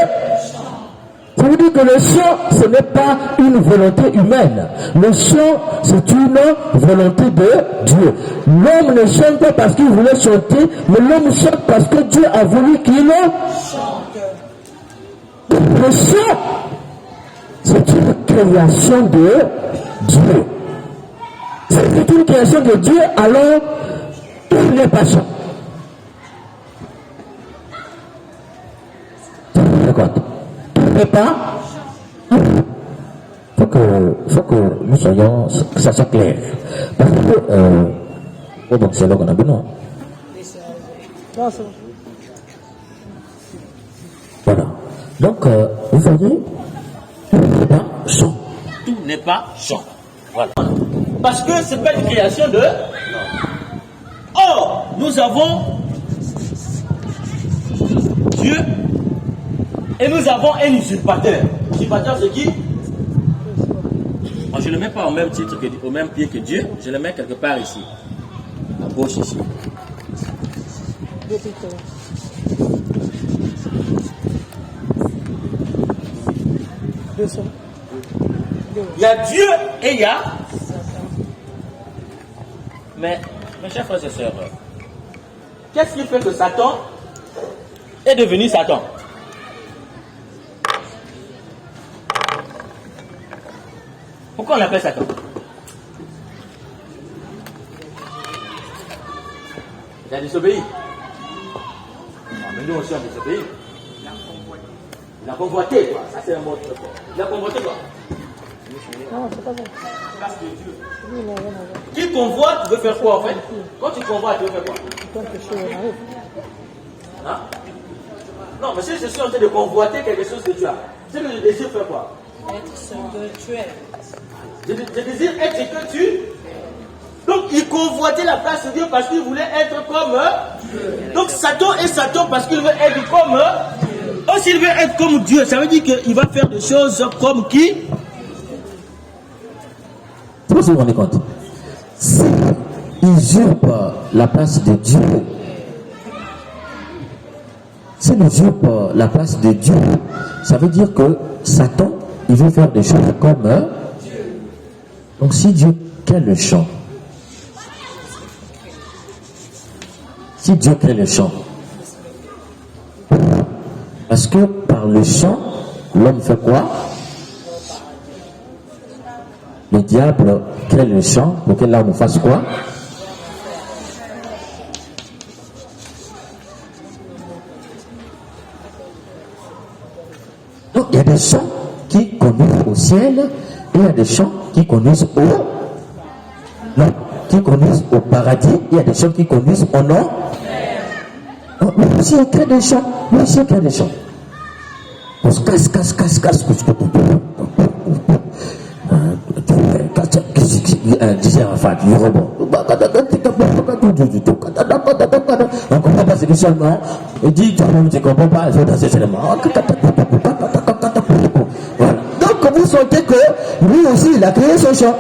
Ça veut dire que le chant, ce n'est pas une volonté humaine. Le chant, c'est une volonté de Dieu. L'homme ne chante pas parce qu'il voulait chanter, mais l'homme chante parce que Dieu a voulu qu'il chante. Le chant, c'est une création de Dieu. C'est une création de Dieu, alors tout n'est pas chant. D'accord. Tout n'est pas. Il faut faut que nous soyons, que ça soit clair. Parce que, bon, c'est là qu'on a besoin. Voilà. Donc, vous voyez, tout n'est pas chant. Tout n'est pas chant. Voilà. Parce que ce n'est pas une création de... Or, nous avons Dieu et nous avons un usurpateur. Usurpateur, c'est qui? Moi, je ne le mets pas au même titre, au même pied que Dieu. Je le mets quelque part ici. À gauche ici. Il y a Dieu et il y a... Mais, mes chers frères et sœurs, qu'est-ce qui fait que Satan est devenu Satan? Pourquoi on l'appelle Satan? Il a désobéi. Mais nous aussi on a désobéi. Il a convoité, quoi. Ça c'est un mot très fort. Il a convoité quoi? Non, c'est pas ça. Grâce de Dieu. Oui, non, non, non. Qui convoite, tu veux faire quoi en fait? Quand tu convoites, tu veux faire quoi? Tant que je arrive. Hein? Non, mais si je suis en train de convoiter quelque chose que tu as, c'est que je désire faire quoi? Être ce que tu es. Je désire être ce que tu... Donc il convoitait la place de Dieu parce qu'il voulait être comme Dieu. Donc Satan est Satan parce qu'il veut être comme Dieu. Oh, s'il veut être comme Dieu, ça veut dire qu'il va faire des choses comme qui? Vous vous rendez compte? S'il usurpe la place de Dieu, s'il usurpe la place de Dieu, ça veut dire que Satan, il veut faire des choses comme Dieu. Donc si Dieu crée le champ, si Dieu crée le champ, parce que par le champ, l'homme fait quoi? Le diable crée le champ pour que l'homme fasse quoi? Donc il y a des champs qui conduisent au ciel et il y a des champs qui conduisent qui conduisent au paradis, et il y a des champs qui conduisent au non. Mais aussi il crée des champs, mais aussi il crée des champs. On se casse. Disait Arafat, du rebond. On ne comprend pas ce que seulement. Il dit, toi-même, tu ne comprends pas, il faut danser seulement. Voilà. Donc, vous sentez que lui aussi, il a créé son champ.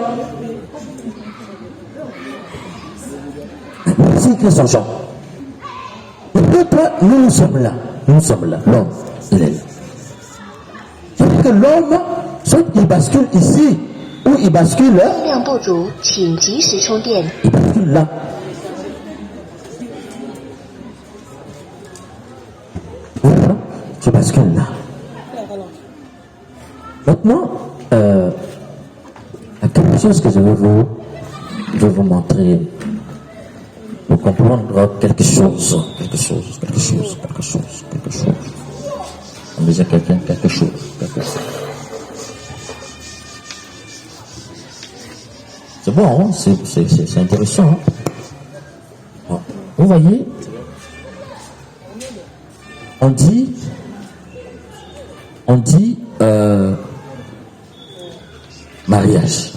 Lui aussi, il crée son champ. Peut-être, nous sommes là. L'homme, il est là. C'est-à-dire que l'homme, soit il bascule ici, ou il bascule là. Il bascule là. Voilà, tu bascules là. Maintenant, il y a quelque chose que je vais vous montrer pour comprendre quelque chose. On disait quelqu'un, quelque chose. C'est bon, hein? C'est intéressant. Hein? Bon. Vous voyez, on dit mariage.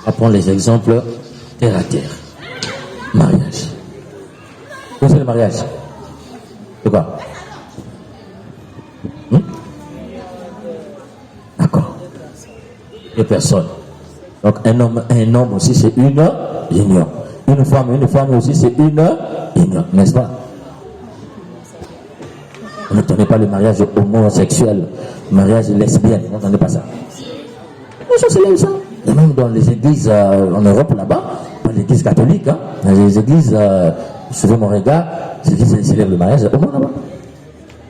On va prendre les exemples terre à terre. Mariage. Où c'est le mariage? C'est quoi? D'accord. Deux personnes. Donc un homme aussi c'est une union. Une femme aussi c'est une union, n'est-ce pas? On n'entendait pas le mariage homosexuel, mariage lesbien, on n'entendait pas ça. Mais ça c'est là ça. Et même dans les églises en Europe là-bas, dans l'église catholique, hein, dans les églises, suivez mon regard, les églises célèbrent le mariage homo là-bas.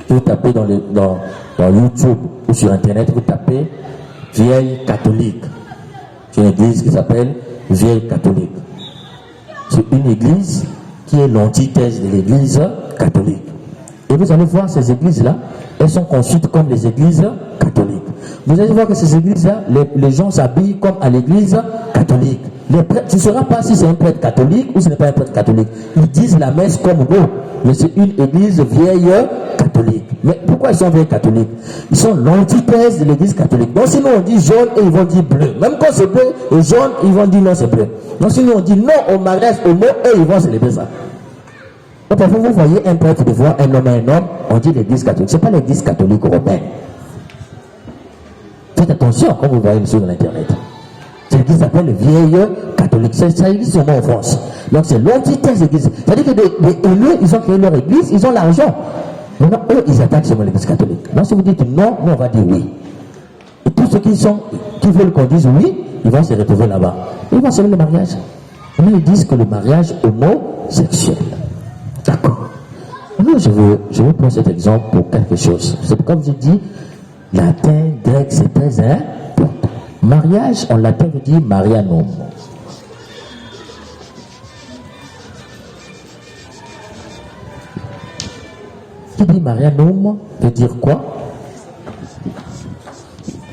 Vous tapez dans YouTube ou sur internet, vous tapez vieille catholique. C'est une église qui s'appelle vieille catholique. C'est une église qui est l'antithèse de l'église catholique. Et vous allez voir ces églises-là, elles sont conçues comme les églises catholiques. Vous allez voir que ces églises-là, les gens s'habillent comme à l'église catholique. Tu ne sauras pas si c'est un prêtre catholique ou ce n'est pas un prêtre catholique. Ils disent la messe comme nous, mais c'est une église vieille catholique. Mais pourquoi ils sont vieilles catholiques? Ils sont l'antithèse de l'église catholique. Donc sinon on dit jaune et ils vont dire bleu. Même quand c'est bleu et jaune, ils vont dire non, c'est bleu. Donc sinon on dit non au mariage homo et ils vont célébrer ça. Donc parfois vous voyez un prêtre de voir un homme et un homme, on dit l'église catholique. Ce n'est pas l'église catholique romaine. Faites attention quand vous voyez sur l'internet. C'est l'église qui s'appelle vieille catholique. Ça existe seulement en France. Donc c'est l'antithèse de l'église. C'est-à-dire que des élus, ils ont créé leur église, ils ont l'argent. Maintenant, eux, ils attaquent seulement l'église catholique. Donc si vous dites non, nous on va dire oui. Et tous ceux qui veulent qu'on dise oui, ils vont se retrouver là-bas. Ils vont célébrer le mariage. Mais ils disent que le mariage homosexuel. D'accord. Maintenant, je veux prendre cet exemple pour quelque chose. C'est comme je dis, latin, grec, c'est très important. Mariage, en latin, veut dire marianum. Qui dit marianum veut dire quoi?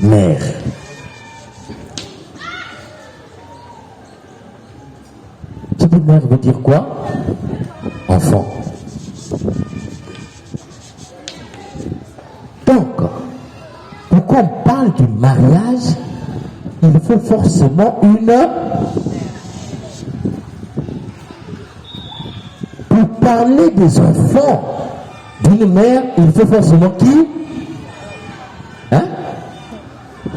Mère. Qui dit mère veut dire quoi? Enfant. Donc, pourquoi on parle du mariage, il faut forcément pour parler des enfants d'une mère, il faut forcément qui? Hein?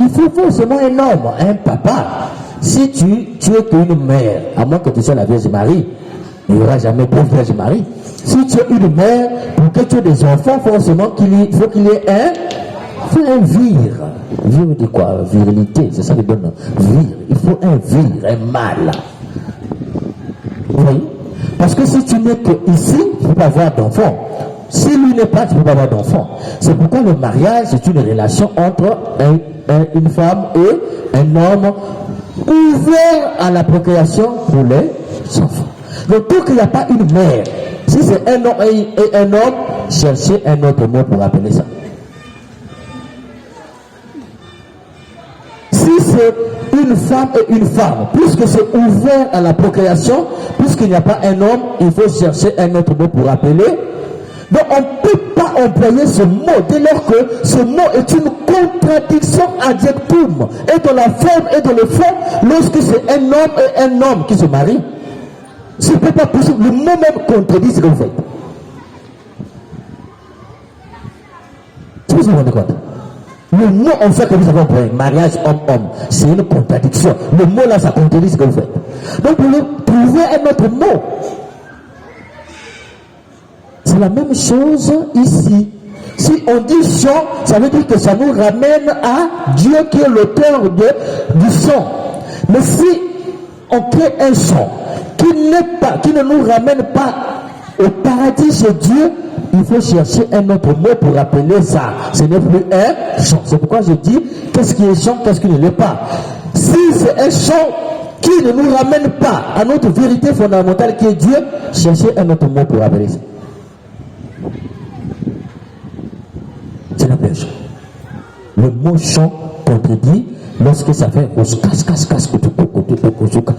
Il faut forcément un homme, un papa. Si tu es qu'une mère, à moins que tu sois la Vierge Marie, il n'y aura jamais de Vierge Marie. Si tu es une mère, pour que tu aies des enfants, forcément il faut qu'il y ait un vir. Vir veut dire quoi? Virilité, c'est ça qui donne vir. Il faut un vir, un mâle. Vous voyez? Parce que si tu n'es que ici, tu ne peux pas avoir d'enfant. Si lui n'est pas, tu ne peux pas avoir d'enfant. C'est pourquoi le mariage, c'est une relation entre une femme et un homme ouvert à la procréation pour les enfants. Donc, tant qu'il n'y a pas une mère, si c'est un homme et un homme, cherchez un autre mot pour appeler ça. Si c'est une femme et une femme, puisque c'est ouvert à la procréation, puisqu'il n'y a pas un homme, il faut chercher un autre mot pour appeler. Donc on ne peut pas employer ce mot dès lors que ce mot est une contradiction adjectum, et dans la forme et dans le fond, lorsque c'est un homme et un homme qui se marient. Ce n'est pas possible. Le mot même contredit ce que vous faites. Vous vous rendez compte? Le mot en fait que vous avez employé, mariage homme-homme, c'est une contradiction. Le mot là, ça contredit ce que vous faites. Donc vous trouvez un autre mot. C'est la même chose ici. Si on dit chant, ça veut dire que ça nous ramène à Dieu qui est l'auteur du son. Mais si on crée un chant qui ne nous ramène pas au paradis chez Dieu, il faut chercher un autre mot pour appeler ça. Ce n'est plus un chant. C'est pourquoi je dis, qu'est-ce qui est chant, qu'est-ce qui ne l'est pas. Si c'est un chant qui ne nous ramène pas à notre vérité fondamentale qui est Dieu, cherchez un autre mot pour appeler ça. C'est la même chose. Le mot chant contredit lorsque ça fait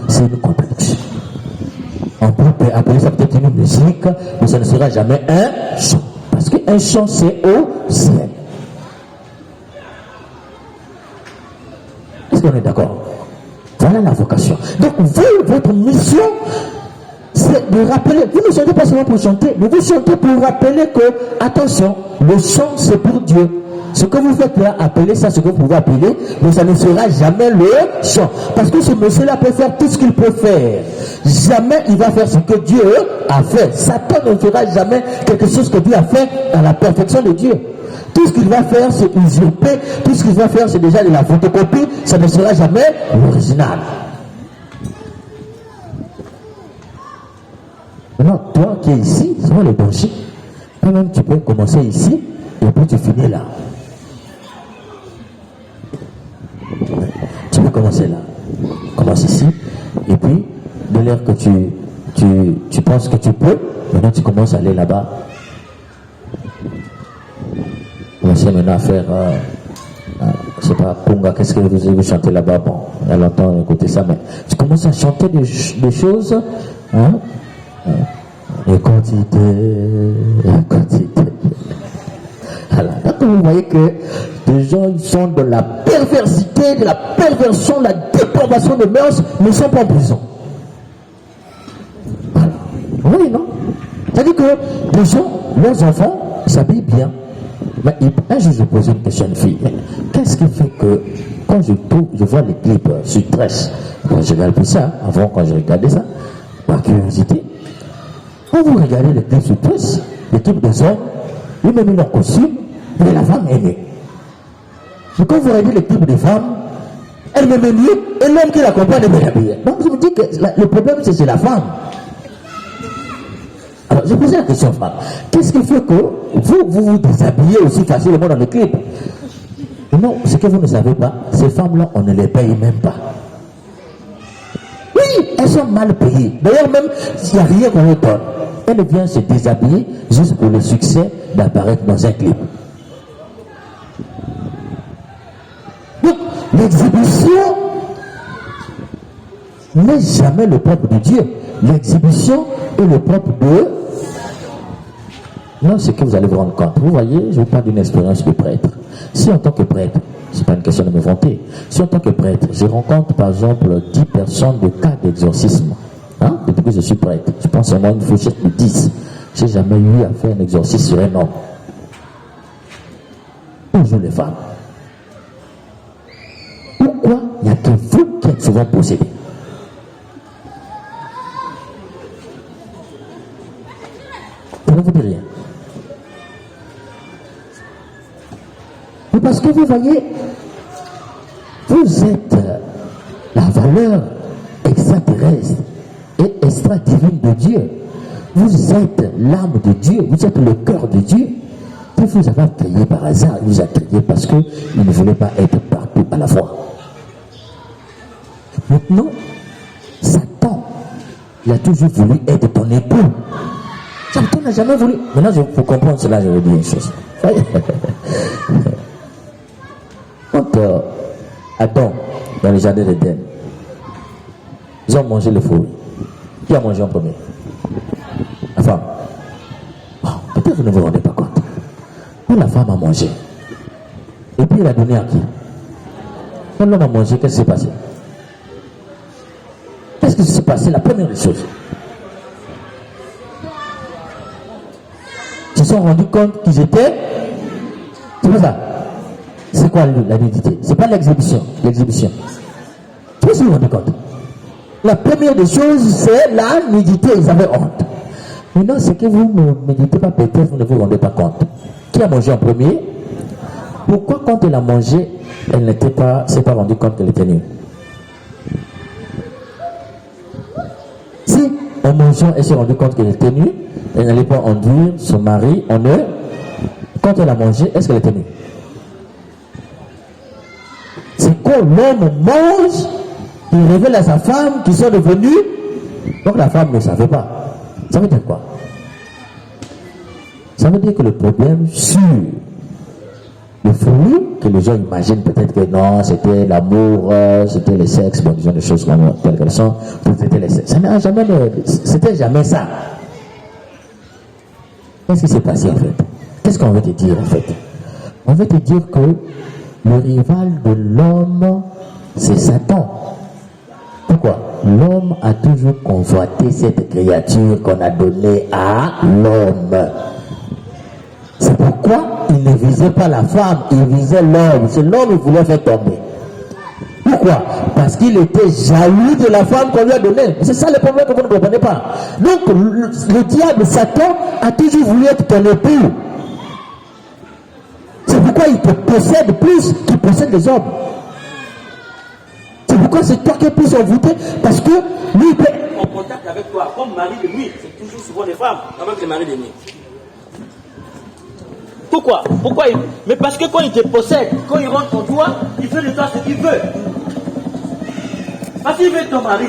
c'est une contradiction. On peut appeler ça peut-être une musique, mais ça ne sera jamais un chant. Parce qu'un chant, c'est au ciel. Est-ce qu'on est d'accord? Voilà la vocation. Donc, votre mission, c'est de rappeler. Vous ne chantez pas seulement pour chanter, mais vous chantez pour rappeler que, attention, le chant, c'est pour Dieu. Ce que vous faites là, appelez ça ce que vous pouvez appeler, mais ça ne sera jamais le chant. Parce que ce monsieur-là peut faire tout ce qu'il peut faire. Jamais il va faire ce que Dieu a fait. Satan ne fera jamais quelque chose que Dieu a fait à la perfection de Dieu. Tout ce qu'il va faire, c'est usurper. Tout ce qu'il va faire, c'est déjà de la photocopie. Ça ne sera jamais l'original. Maintenant, toi qui es ici, c'est moi le danger. Toi-même, tu peux commencer ici, et puis tu finis là. Tu peux commencer là. Commence ici, et puis, dès lors que tu penses que tu peux, maintenant tu commences à aller là-bas. Commencer maintenant à faire je sais pas, Punga, qu'est-ce que vous avez chanté là-bas? Bon, il y a longtemps, écoutez ça, mais tu commences à chanter des choses, hein? Et quantité. Voilà. Donc vous voyez que les gens ils sont de la perversité, de la perversion, de la dépravation des mœurs, mais ne sont pas en prison. Voilà. Oui, non? C'est-à-dire que les gens, leurs enfants, s'habillent bien. Mais un jour, je posais une question à une fille. Mais qu'est-ce qui fait que quand je vois les clips sur Tresse, quand je regarde plus ça, avant quand je regardais ça, par curiosité, quand vous regardez les clips sur Tresse, les clips des hommes, lui-même il est en costume, mais la femme est nue. Mais quand vous regardez les clips des femmes, elle-même est nue, et l'homme qui l'accompagne est bien habillé. Donc je me dis que le problème c'est la femme. Alors, je posais la question aux femmes. Qu'est-ce qui fait que vous déshabillez aussi facilement dans le clip? Non, ce que vous ne savez pas, ces femmes-là, on ne les paye même pas. Oui, elles sont mal payées. D'ailleurs, même s'il n'y a rien qu'on leur donne, elles viennent se déshabiller juste pour le succès d'apparaître dans un clip. Donc, l'exhibition n'est jamais le propre de Dieu. L'exhibition est le propre de... Non, c'est que vous allez vous rendre compte. Vous voyez, je vous parle d'une expérience de prêtre. Si en tant que prêtre, c'est pas une question de me vanter, si en tant que prêtre, je rencontre par exemple 10 personnes de cas d'exorcisme, hein, depuis que je suis prêtre, je pense à moi une fourchette de 10, j'ai jamais eu à faire un exorcisme sur un homme. Toujours les femmes. Pourquoi il n'y a que vous qui êtes souvent possédés? Je ne vous dis rien. Mais parce que vous voyez, vous êtes la valeur extraterrestre et extra-divine de Dieu. Vous êtes l'âme de Dieu, vous êtes le cœur de Dieu. Et vous avez créé par hasard, il vous a créé parce qu'il ne voulait pas être partout à la fois. Maintenant, Satan, il a toujours voulu être ton époux. Satan n'a jamais voulu. Maintenant, pour comprendre cela, je vais dire une chose. Quand Adam, dans le jardin d'Éden, ils ont mangé le fruit. Qui a mangé en premier? La femme. Oh, peut-être que vous ne vous rendez pas compte. Quand la femme a mangé, et puis elle a donné à qui? Quand l'homme a mangé, qu'est-ce qui s'est passé? Qu'est-ce qui s'est passé? La première des choses. Ils se sont rendus compte qu'ils étaient. C'est pas ça. C'est quoi la nudité? C'est pas l'exhibition. L'exhibition. Qu'est-ce qu'ils se sont rendus compte? La première des choses, c'est la nudité. Ils avaient honte. Maintenant, c'est que vous ne méditez pas, peut-être vous ne vous rendez pas compte. Qui a mangé en premier? Pourquoi quand elle a mangé, elle n'était pas, s'est pas rendue compte qu'elle était nue? Si en mangeant, elle s'est rendue compte qu'elle était nue, elle n'allait pas enduire son mari en eux. Quand elle a mangé, est-ce qu'elle était nue? C'est quand l'homme mange, il révèle à sa femme qu'ils sont devenus. Donc la femme ne savait pas. Ça veut dire quoi? Ça veut dire que le problème sur le fruit, que les gens imaginent peut-être que non, c'était l'amour, c'était le sexe, bon, disons des choses comme telles qu'elles sont, c'était le sexe. Ça n'a jamais, c'était jamais ça. Qu'est-ce qui s'est passé en fait? Qu'est-ce qu'on veut te dire en fait? On veut te dire que le rival de l'homme, c'est Satan. Pourquoi? L'homme a toujours convoité cette créature qu'on a donnée à l'homme. C'est pourquoi il ne visait pas la femme, il visait l'homme. C'est l'homme qu'il voulait faire tomber. Pourquoi? Parce qu'il était jaloux de la femme qu'on lui a donnée. C'est ça le problème que vous ne comprenez pas. Donc le diable, Satan, a toujours voulu être ton époux. C'est pourquoi il te possède plus qu'il possède les hommes. C'est pourquoi c'est toi qui es plus envoûté, parce que lui il peut être en contact avec toi, comme mari de nuit. C'est toujours souvent les femmes, avec les maris de nuit. Pourquoi? Mais parce que quand il te possède, quand il rentre en toi, il fait de toi ce qu'il veut. Parce qu'il veut être ton mari.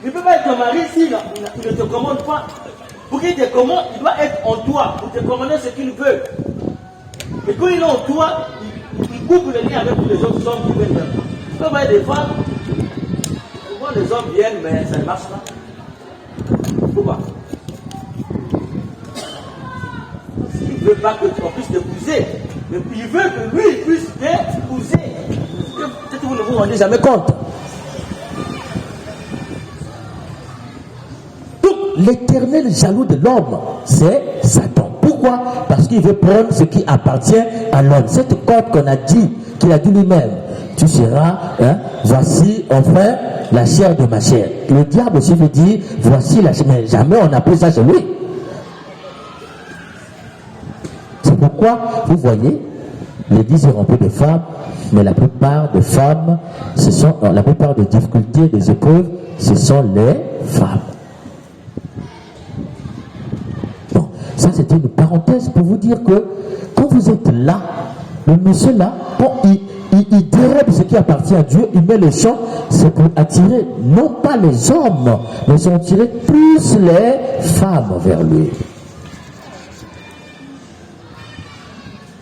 Il ne peut pas être ton mari s'il ne te commande pas. Pour qu'il te commande, il doit être en toi, pour te commander ce qu'il veut. Et quand il est en toi, coupe le lien avec tous les autres hommes qui viennent vers toi. Vous voyez des femmes, souvent les hommes viennent, mais ça ne marche pas. Pourquoi? Il ne veut pas que tu puisses t'épouser, mais il veut que lui puisse t'épouser. Peut-être que vous ne vous rendez jamais compte. Donc, l'éternel jaloux de l'homme, c'est Satan. Pourquoi? Parce qu'il veut prendre ce qui appartient à l'homme. Cette corde qu'on a dit, qu'il a dit lui-même, tu seras, voici, enfin, la chair de ma chair. Le diable aussi veut dire, voici la chair, mais jamais on n'a pris ça chez lui. C'est pourquoi, vous voyez, l'église est remplie de femmes, mais la plupart des femmes, la plupart des difficultés, des épreuves, ce sont les femmes. Bon, ça c'était une parenthèse pour vous dire que quand vous êtes là, le monsieur là, bon, il dérobe ce qui appartient à Dieu, il met le champ, c'est pour attirer non pas les hommes, mais c'est attirer plus les femmes vers lui.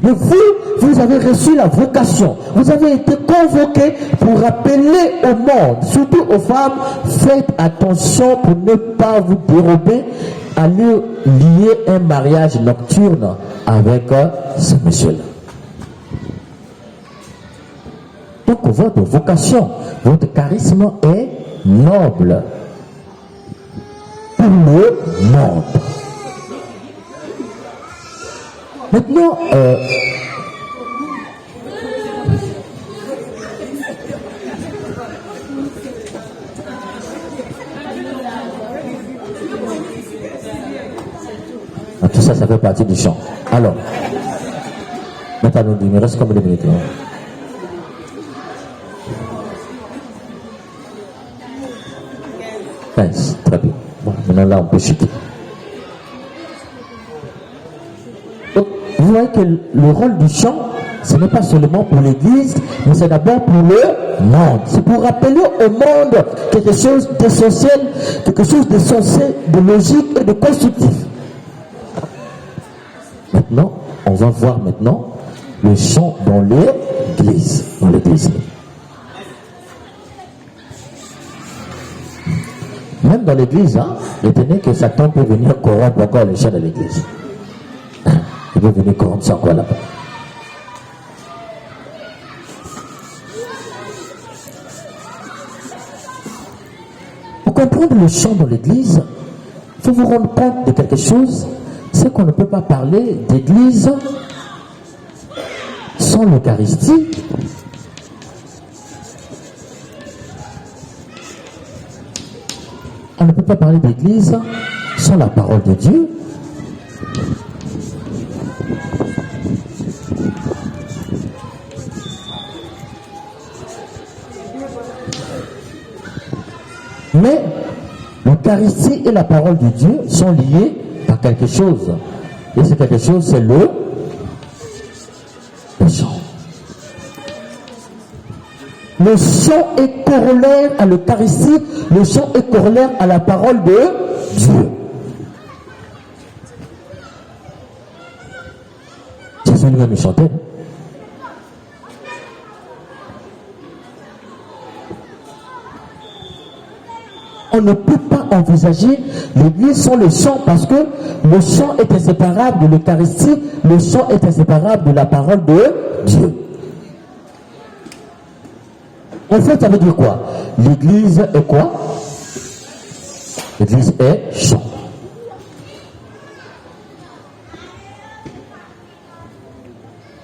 Mais vous avez reçu la vocation. Vous avez été convoqué pour rappeler au monde, surtout aux femmes, faites attention pour ne pas vous dérober, aller lier un mariage nocturne avec ce monsieur-là. Donc votre vocation, votre charisme est noble pour le monde. Maintenant, tout ça, ça fait partie du chant. Alors, maintenant, il me reste combien de minutes là? 15, très bien. Bon, maintenant là, on peut chuter. Donc, vous voyez que le rôle du chant, ce n'est pas seulement pour l'église, mais c'est d'abord pour le monde. C'est pour rappeler au monde quelque chose d'essentiel, de logique et de constructif. Maintenant, on va voir maintenant le chant dans l'église. Même dans l'église, retenez que Satan peut venir corrompre encore les chants de l'église. Il peut venir corrompre ça encore là-bas. Pour comprendre le chant dans l'église, il faut vous rendre compte de quelque chose, c'est qu'on ne peut pas parler d'église sans l'Eucharistie. On ne peut pas parler d'église sans la parole de Dieu. Mais l'Eucharistie et la parole de Dieu sont liés par quelque chose. Et c'est quelque chose, c'est le chant. Le chant est corollaire à l'Eucharistie, le chant est corollaire à la parole de Dieu. Jésus lui-même chantait. On ne peut pas envisager l'église sans le chant parce que le chant est inséparable de l'Eucharistie, le chant est inséparable de la parole de Dieu. En fait, ça veut dire quoi? L'église est quoi? L'église est chant.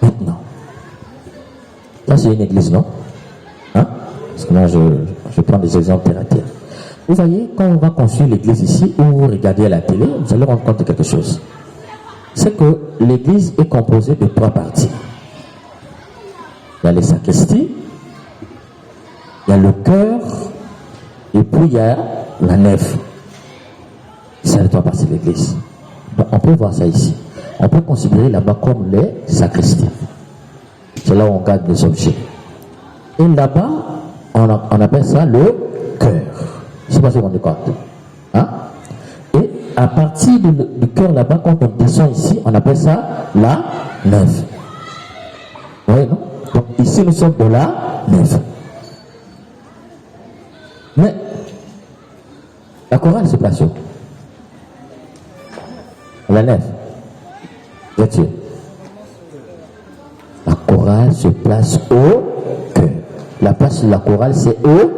Maintenant, là c'est une église, non? Parce que moi je prends des exemples terre à terre. Vous voyez, quand on va construire l'église ici, ou vous regardez à la télé, vous allez rendre compte de quelque chose. C'est que l'église est composée de 3 parties. Il y a les sacristies, il y a le chœur, et puis il y a la nef. C'est les 3 parties de l'église. Donc on peut voir ça ici. On peut considérer là-bas comme les sacristies. C'est là où on garde les objets. Et là-bas, on appelle ça le chœur. Je ne sais pas si vous vous rendez compte. Et à partir du cœur là-bas, quand on descend ici, on appelle ça la nef. Oui, non? Donc ici nous sommes dans la nef. Mais la chorale se place où? La nef. Bien sûr. La chorale se place au cœur. La place de la chorale, c'est au.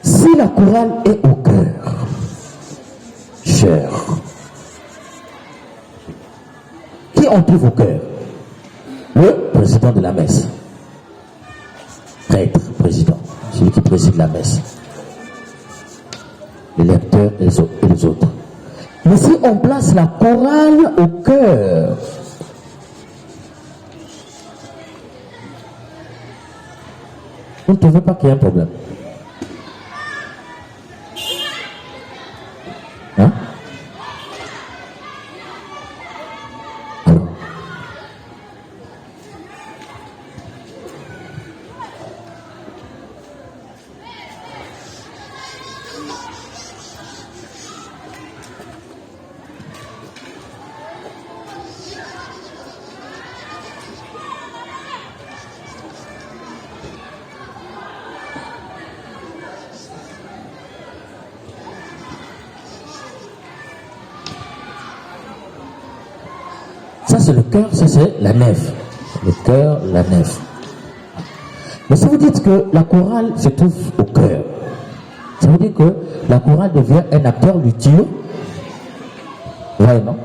Si la chorale est au cœur, cher, qui on trouve au cœur? Le président de la messe. Prêtre, président, celui qui préside la messe. Les lecteurs et les autres. Mais si on place la chorale au cœur, vous ne trouvez pas qu'il y a un problème? Hein? Alors, ça c'est le cœur, ça c'est la nef. Le cœur, la nef. Mais si vous dites que la chorale se trouve au cœur, ça veut dire que la chorale devient un acteur luthien. Vraiment.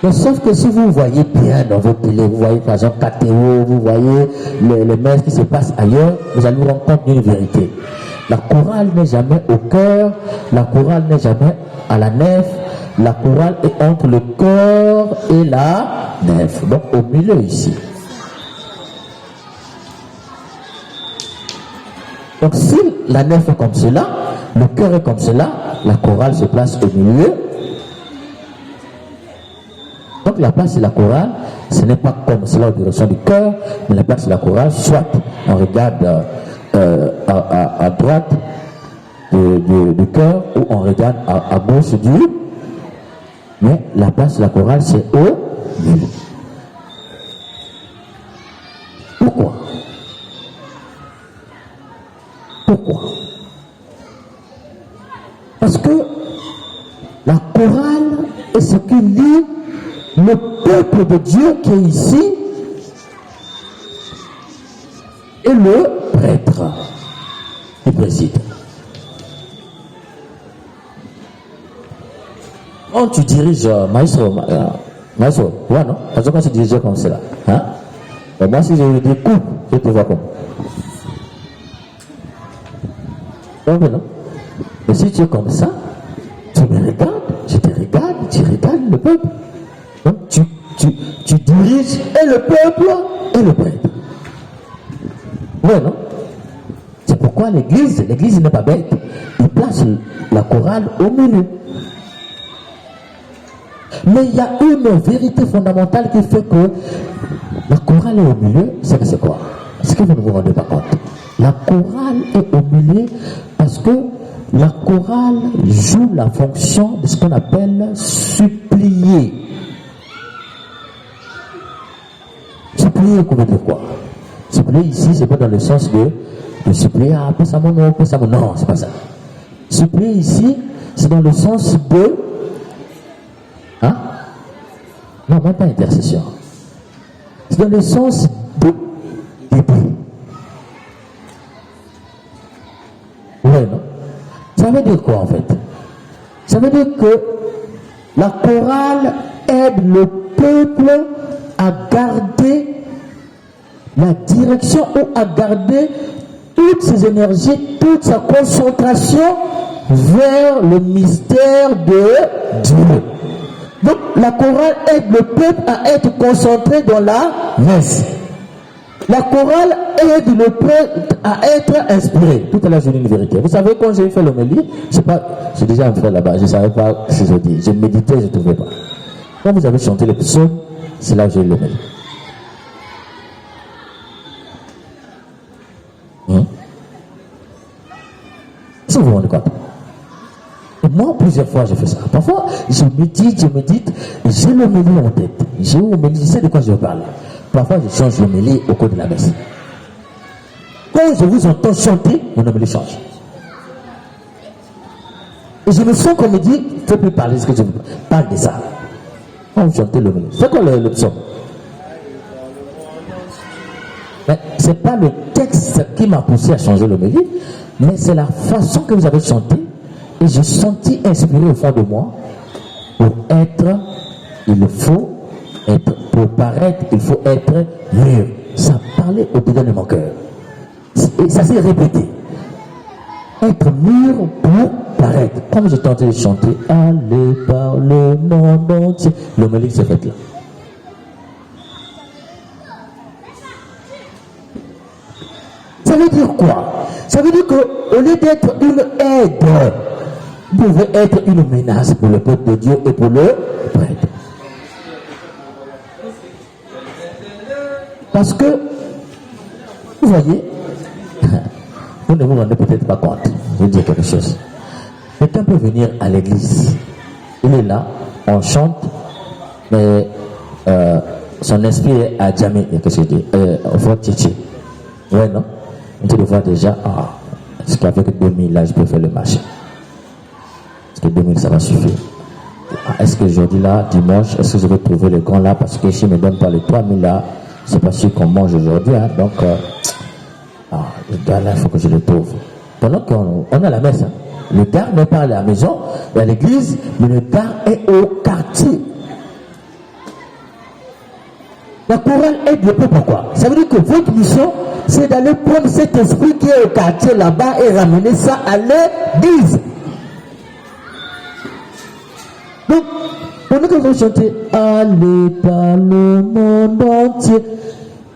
Mais sauf que si vous voyez bien dans vos télés, vous voyez par exemple KTO, vous voyez les messes qui se passent ailleurs, vous allez vous rendre compte d'une vérité. La chorale n'est jamais au cœur, la chorale n'est jamais à la nef, la chorale est entre le corps et la nef, donc au milieu ici. Donc si la nef est comme cela, le cœur est comme cela, la chorale se place au milieu. Donc la place de la chorale, ce n'est pas comme cela en direction du cœur, mais la place de la chorale, soit on regarde à droite du cœur ou on regarde à gauche du. Mais la place de la chorale, c'est au milieu. Pourquoi? Pourquoi? Parce que la chorale est ce qui lie le peuple de Dieu qui est ici et le prêtre qui préside. Quand tu diriges maestro, ouais, non? Parce que quand tu diriges comme cela, hein? Et moi, si je lui dis coupe, je te vois comme. Non? Mais si tu es comme ça, tu me regardes, je te regarde, tu regardes le peuple. Donc tu diriges et le peuple et le prêtre. Ouais, non? C'est pourquoi l'église n'est pas bête. Il place la chorale au milieu. Mais il y a une vérité fondamentale qui fait que la chorale est au milieu, c'est quoi? C'est que vous ne vous rendez pas compte. La chorale est au milieu parce que la chorale joue la fonction de ce qu'on appelle supplier. Supplier, comment dire quoi? Supplier ici, c'est pas dans le sens de supplier, ah, passe à mon nom, passe à mon nom. Non, c'est pas ça. Supplier ici, c'est dans le sens de. Hein? Non, même pas intercession. C'est dans le sens de d'aider. Ouais, non? Ça veut dire quoi en fait? Ça veut dire que la chorale aide le peuple à garder la direction ou à garder toutes ses énergies, toute sa concentration vers le mystère de Dieu. Donc la chorale aide le peuple à être concentré dans la messe. La chorale aide le peuple à être inspiré. Tout à l'heure, j'ai dit une vérité. Vous savez, quand j'ai fait l'homélie, j'ai déjà un frère là-bas, je ne savais pas ce que je dis. Je méditais, je ne trouvais pas. Quand vous avez chanté les psaumes, c'est là que j'ai eu l'homélie. Si vous vous rendez compte. Et moi, plusieurs fois, j'ai fait ça. Parfois, je médite, j'ai l'homélie en tête. J'ai eu homélie, je sais de quoi je parle. Parfois, je change l'homélie au cours de la messe. Quand je vous entends chanter, mon homélie change. Et je me sens qu'on me dit, il ne faut plus parler de ce que je veux. Parle de ça. Quand vous chantez l'homélie, c'est quoi le psaume? Ce n'est pas le texte qui m'a poussé à changer l'homélie, mais c'est la façon que vous avez chanté. Et j'ai senti inspiré au fond de moi pour être, il faut être, pour paraître, il faut être mûr. Ça parlait au-dedans de mon cœur. Et ça s'est répété. Être mûr pour paraître. Comme j'étais en train de chanter, allez par le monde entier. L'homélie s'est faite là. Ça veut dire quoi? Ça veut dire qu'au lieu d'être une aide, vous pouvez être une menace pour le peuple de Dieu et pour le prêtre. Parce que, vous voyez, vous ne vous rendez peut-être pas compte. Je vais dire quelque chose. Quelqu'un peut venir à l'église. Il est là, on chante, mais son esprit est à Djamé, qu'est-ce que je dis, au fort Tchétché. Ouais, non? On le voit déjà, est-ce qu'avec 2000 là, je peux faire le marché? Est-ce que 2000 ça va suffire? Est-ce que aujourd'hui là, dimanche, est-ce que je vais trouver le camp là? Parce que si je ne me donne pas les 3000 là, c'est pas sûr qu'on mange aujourd'hui. Hein? Donc, le gars là, il faut que je le trouve. Pendant qu'on a la messe, hein? Le gars n'est pas à la maison, à l'église, mais le gars est au quartier. La chorale aide le peuple pourquoi? Ça veut dire que votre mission, c'est d'aller prendre cet esprit qui est au quartier là-bas et ramener ça à l'église. Donc, pendant que vous chantez, allez par le monde entier,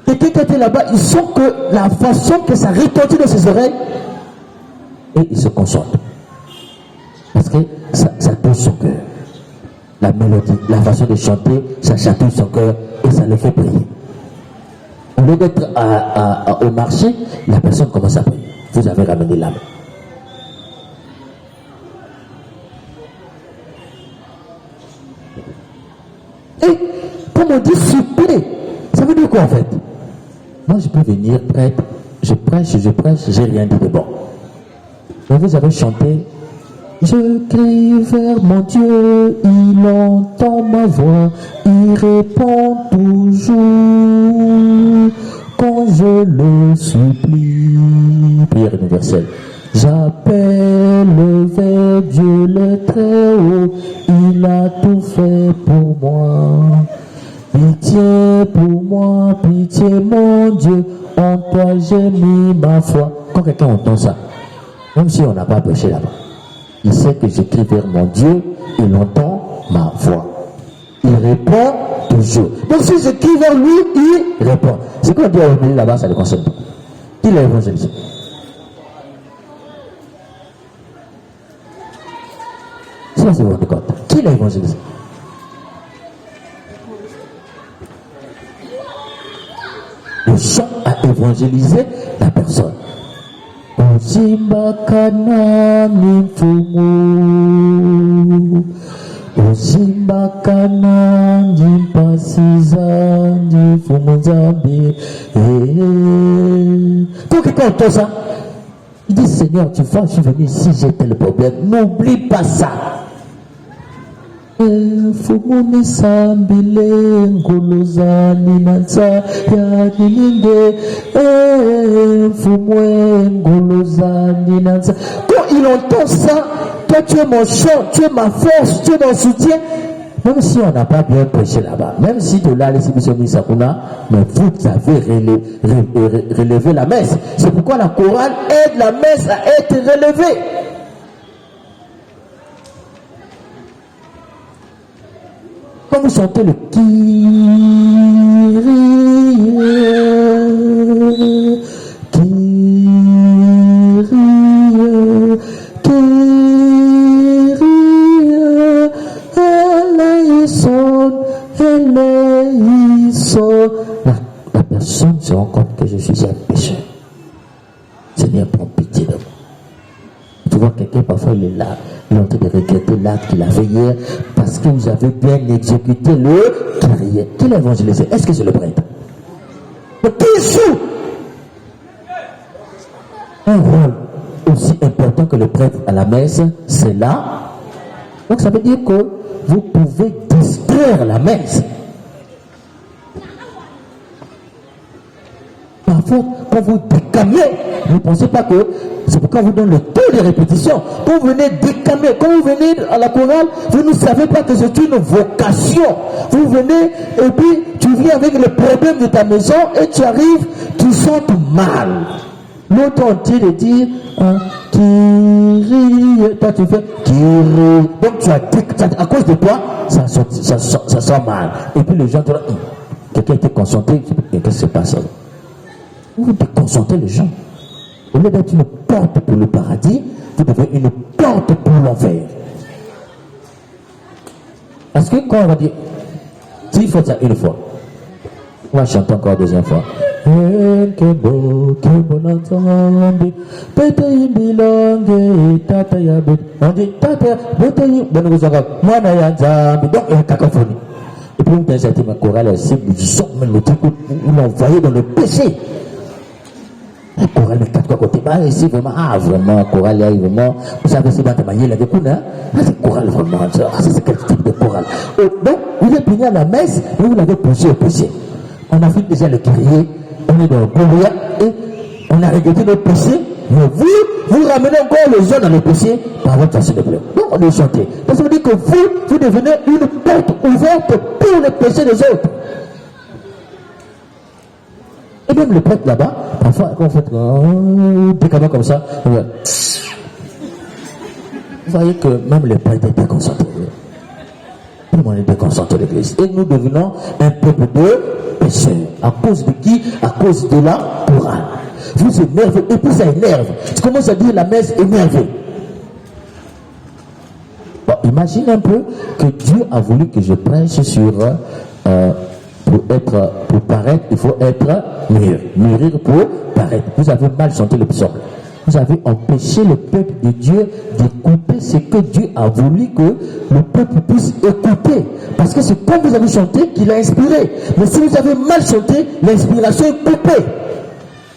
quelqu'un qui était là-bas, il sent que la façon que ça retentit dans ses oreilles, et il se concentre. Parce que ça touche son cœur. La mélodie, la façon de chanter, ça chatouille son cœur et ça le fait prier. Au lieu d'être au marché, la personne commence à prier. Vous avez ramené l'âme. Et comme on dit supplé, ça veut dire quoi en fait? Moi je peux venir prêtre, je prêche, j'ai rien dit de bon. Mais vous avez chanté, je crie vers mon Dieu, il entend ma voix, il répond toujours quand je le supplie. Prière universelle. J'appelle vers Dieu le Très-Haut, il a tout fait pour moi. Pitié pour moi, pitié mon Dieu, en toi j'ai mis ma foi. Quand quelqu'un entend ça, même si on n'a pas prêché là-bas, il sait que j'écris vers mon Dieu, il entend ma voix. Il répond toujours. Donc si j'écris vers lui, il répond. Ce qu'on dit à l'évangile là-bas, ça ne le concerne pas. Qui l'a évangélisé? Ça, c'est votre compte. Qui l'a évangélisé? Le chant a évangélisé la personne. Uzimbakana nimfumu, uzimbakana nimpasiza nimfumu Nzambi. Quand quelqu'un entend ça, il dit Seigneur, tu vois, je suis venu ici, j'ai tel problème. N'oublie pas ça. Fumuni sambile nguluzani nansa ya nilinde fumwe nguluzani nansa. Quand il entend ça, toi tu es mon chant, tu es ma force, tu es mon soutien. Même si on n'a pas bien prêché là-bas, même si de là les missionnaires Sakuna, mais vous avez relevé la messe. C'est pourquoi la chorale aide la messe à être relevée. Quand vous chantez le Kyrie, Kyrie, Kyrie, Eleison, la personne se rend compte que je suis un pécheur. Seigneur, prends pitié de moi. Tu vois quelqu'un, parfois il est là, Il est en train de regretter l'acte qu'il a fait hier parce que vous avez bien exécuté le carrière. Quel évangéliste? Est-ce que c'est le prêtre? Mais qui joue un rôle aussi important que le prêtre à la messe, c'est là. Donc ça veut dire que vous pouvez distraire la messe. Parfois, quand vous décamez, ne pensez pas que c'est pourquoi on vous donne le taux de répétition. Quand vous venez décamer, quand vous venez à la chorale, vous ne savez pas que c'est une vocation. Vous venez et puis tu viens avec le problème de ta maison et tu arrives, tu sens mal. L'autre entier de dire Kyrie, toi tu fais Kyrie. Donc tu as à cause de toi, ça sent mal. Et puis les gens te disent quelqu'un était concentré, qu'est-ce qui se passe? Vous déconcentrez les gens. Au lieu d'être une porte pour le paradis, vous devez une porte pour l'enfer. Parce que quand on va dire, s'il faut ça une fois, on va chanter encore deuxième fois. Que beau ensemble. On dit tata, moi donc il y a cacophonie. Et puis vous avez ma chorale, vous l'envoyez dans le péché. La chorale de quatre côtés, ici vraiment, vraiment, chorale, vraiment, vous savez, c'est dans ta manière, là, c'est chorale vraiment, c'est quel type de chorale. Donc, il est venu à la messe, et vous l'avez poussé au péché. On a fait déjà le guerrier, on est dans le Gouria, et on a regretté le péché, mais vous ramenez encore les gens dans le péché par votre façon de pleurer. Donc, on est chanté. Parce que ça veut dire que vous devenez une porte ouverte pour le péché des autres. Et même le prêtre là-bas, parfois, quand on fait décamant comme ça, vous voyez que même le prêtre est déconcentré. Tout le monde est déconcentré de l'église. Et nous devenons un peuple de pécheurs. À cause de qui? À cause de la chorale. Vous énervez, et puis ça énerve. Tu commences à dire la messe énervée. Bon, imagine un peu que Dieu a voulu que je prêche sur pour paraître, il faut être mûr. Mûrir pour paraître. Vous avez mal chanté le psaume. Vous avez empêché le peuple de Dieu d'écouter ce que Dieu a voulu que le peuple puisse écouter. Parce que c'est comme vous avez chanté qu'il a inspiré. Mais si vous avez mal chanté, l'inspiration est coupée.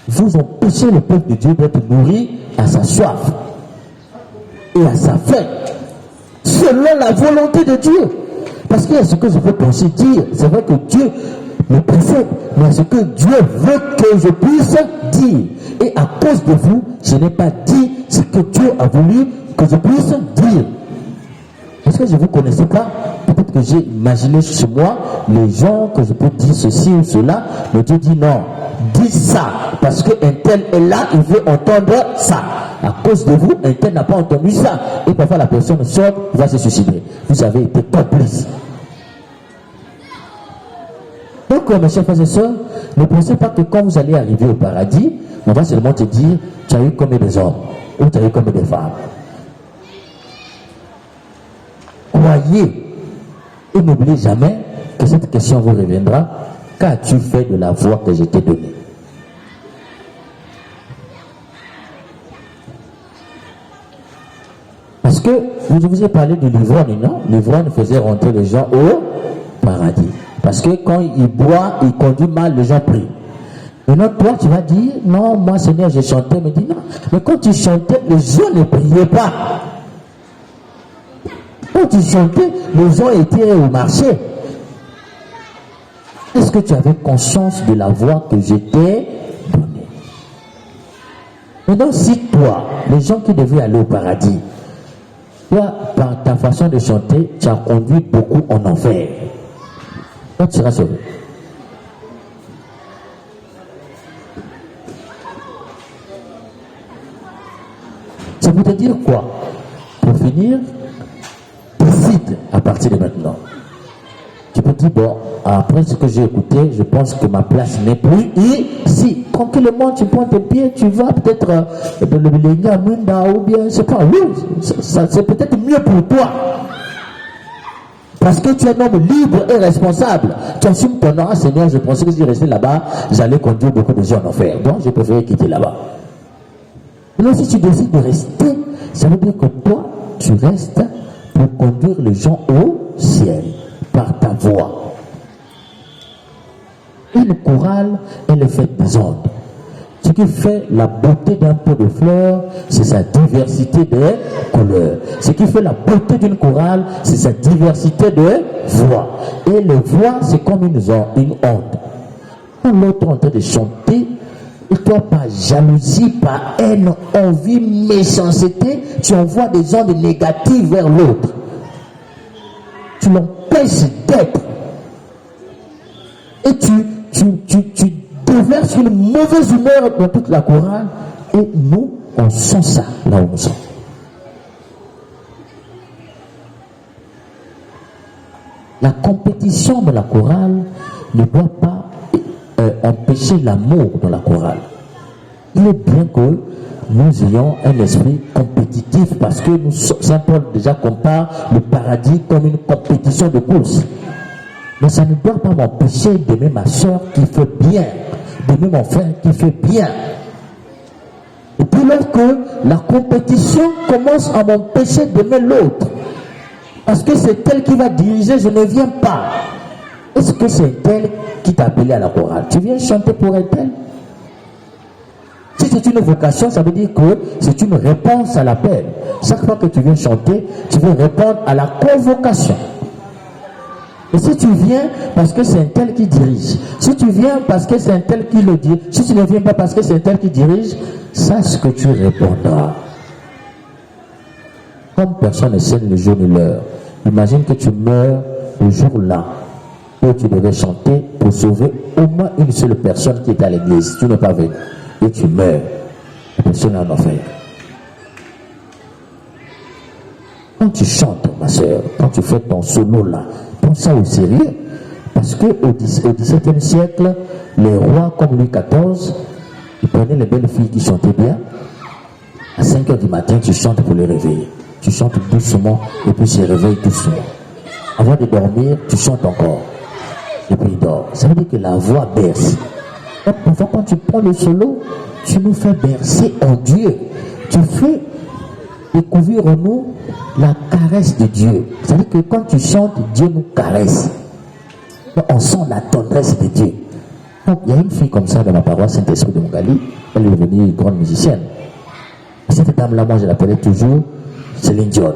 Vous empêchez le peuple de Dieu d'être nourri à sa soif et à sa faim, selon la volonté de Dieu. Parce qu'il y a ce que je peux penser dire. C'est vrai que Dieu me précède, mais ce que Dieu veut que je puisse dire. Et à cause de vous, je n'ai pas dit ce que Dieu a voulu que je puisse dire. Est-ce que je ne vous connaissais pas? Peut-être que j'ai imaginé chez moi les gens que je peux dire ceci ou cela, mais Dieu dit non, dis ça, parce qu'un tel est là, il veut entendre ça. À cause de vous, un tel n'a pas entendu ça. Et parfois la personne sort, va se suicider. Vous avez été complice. Donc, mes chers frères et sœurs, ne pensez pas que quand vous allez arriver au paradis, on va seulement te dire, tu as eu combien des hommes ou tu as eu combien des femmes. Croyez et n'oubliez jamais que cette question vous reviendra. Qu'as-tu fait de la voix que je t'ai donnée? Parce que je vous ai parlé de l'ivrogne, non? L'ivrogne faisait rentrer les gens au paradis. Parce que quand il boit, il conduit mal, les gens prient. Maintenant, toi, tu vas dire, non, moi, Seigneur, j'ai chanté, mais dis non. Mais quand tu chantais, les gens ne priaient pas. Quand tu chantais, les gens étaient au marché. Est-ce que tu avais conscience de la voix que je t'ai donnée? Maintenant, si toi, les gens qui devaient aller au paradis, toi, par ta façon de chanter, tu as conduit beaucoup en enfer, toi, tu seras sauvé. Ça veut te dire quoi? Pour finir, décide à partir de maintenant. Tu peux dire, bon, après ce que j'ai écouté, je pense que ma place n'est plus ici. Tranquillement, tu prends tes pieds, tu vas peut-être dans le Légamunda ou bien, je sais pas, oui, c'est peut-être mieux pour toi. Parce que tu es un homme libre et responsable. Tu assumes ton nom, Seigneur, je pensais que si je restais là-bas, j'allais conduire beaucoup de gens en enfer. Donc, je préférais quitter là-bas. Mais si tu décides de rester, ça veut dire que toi, tu restes pour conduire les gens au ciel par ta voix. Une chorale, elle est faite des ordres. Ce qui fait la beauté d'un pot de fleurs, c'est sa diversité de couleurs. Ce qui fait la beauté d'une chorale, c'est sa diversité de voix. Et les voix, c'est comme une onde. Quand l'autre est en train de chanter, et toi, par jalousie, par haine, envie, méchanceté, tu envoies des ondes négatives vers l'autre. Tu l'empêches d'être. Et tu déverses une mauvaise humeur dans toute la chorale. Et nous, on sent ça là où nous sommes. La compétition de la chorale ne doit pas empêcher l'amour dans la chorale. Il est bien que nous ayons un esprit compétitif parce que Saint Paul déjà compare le paradis comme une compétition de course. Mais ça ne doit pas m'empêcher d'aimer ma soeur qui fait bien, d'aimer mon frère qui fait bien. Et puis lorsque la compétition commence à m'empêcher d'aimer l'autre, parce que c'est elle qui va diriger, je ne viens pas. Est-ce que c'est elle qui t'a appelé à la chorale? Tu viens chanter pour elle? Si c'est une vocation, ça veut dire que c'est une réponse à l'appel. Chaque fois que tu viens chanter, tu veux répondre à la convocation. Et si tu viens parce que c'est un tel qui dirige, si tu viens parce que c'est un tel qui le dit, si tu ne viens pas parce que c'est un tel qui dirige, sache que tu répondras. Comme personne ne sait le jour ni l'heure, imagine que tu meurs le jour-là où tu devais chanter pour sauver au moins une seule personne qui est à l'église. Tu n'es pas venu et tu meurs. La personne est en enfer. Quand tu chantes, ma soeur, quand tu fais ton solo là, prends ça au sérieux. Parce qu'au XVIIe siècle, les rois comme Louis XIV, ils prenaient les belles filles qui chantaient bien. À 5 heures du matin, tu chantes pour les réveiller. Tu chantes doucement et puis tu réveilles doucement. Avant de dormir, tu chantes encore. Et puis il dort. Ça veut dire que la voix berce. Donc, parfois, quand tu prends le solo, tu nous fais bercer en Dieu. Tu fais découvrir en nous la caresse de Dieu. C'est-à-dire que quand tu chantes, Dieu nous caresse. Donc, on sent la tendresse de Dieu. Donc, il y a une fille comme ça dans ma paroisse Saint-Esprit de Mogali. Elle est devenue une grande musicienne. Cette dame-là, moi, je l'appelais toujours Céline Dion.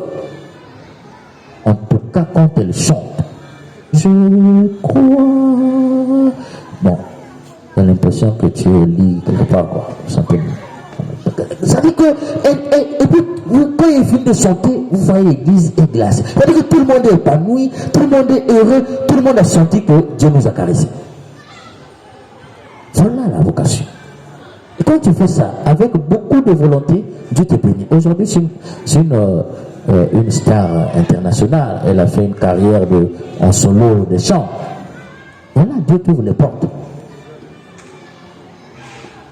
En tout cas, quand elle chante, je crois. Bon, j'ai l'impression que tu es au lit quelque part, quoi. Ça veut dire que, et puis, quand il finit de chanter, vous voyez l'église est glacée. Ça veut dire que tout le monde est épanoui, tout le monde est heureux, tout le monde a senti que Dieu nous a caressés. Voilà la vocation. Et quand tu fais ça, avec beaucoup de volonté, Dieu te bénit. Aujourd'hui, c'est une star internationale. Elle a fait une carrière en solo de chant. Voilà, Dieu t'ouvre les portes.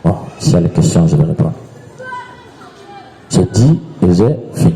Bon, s'il y a des questions, je vais répondre. J'ai dit et j'ai fini.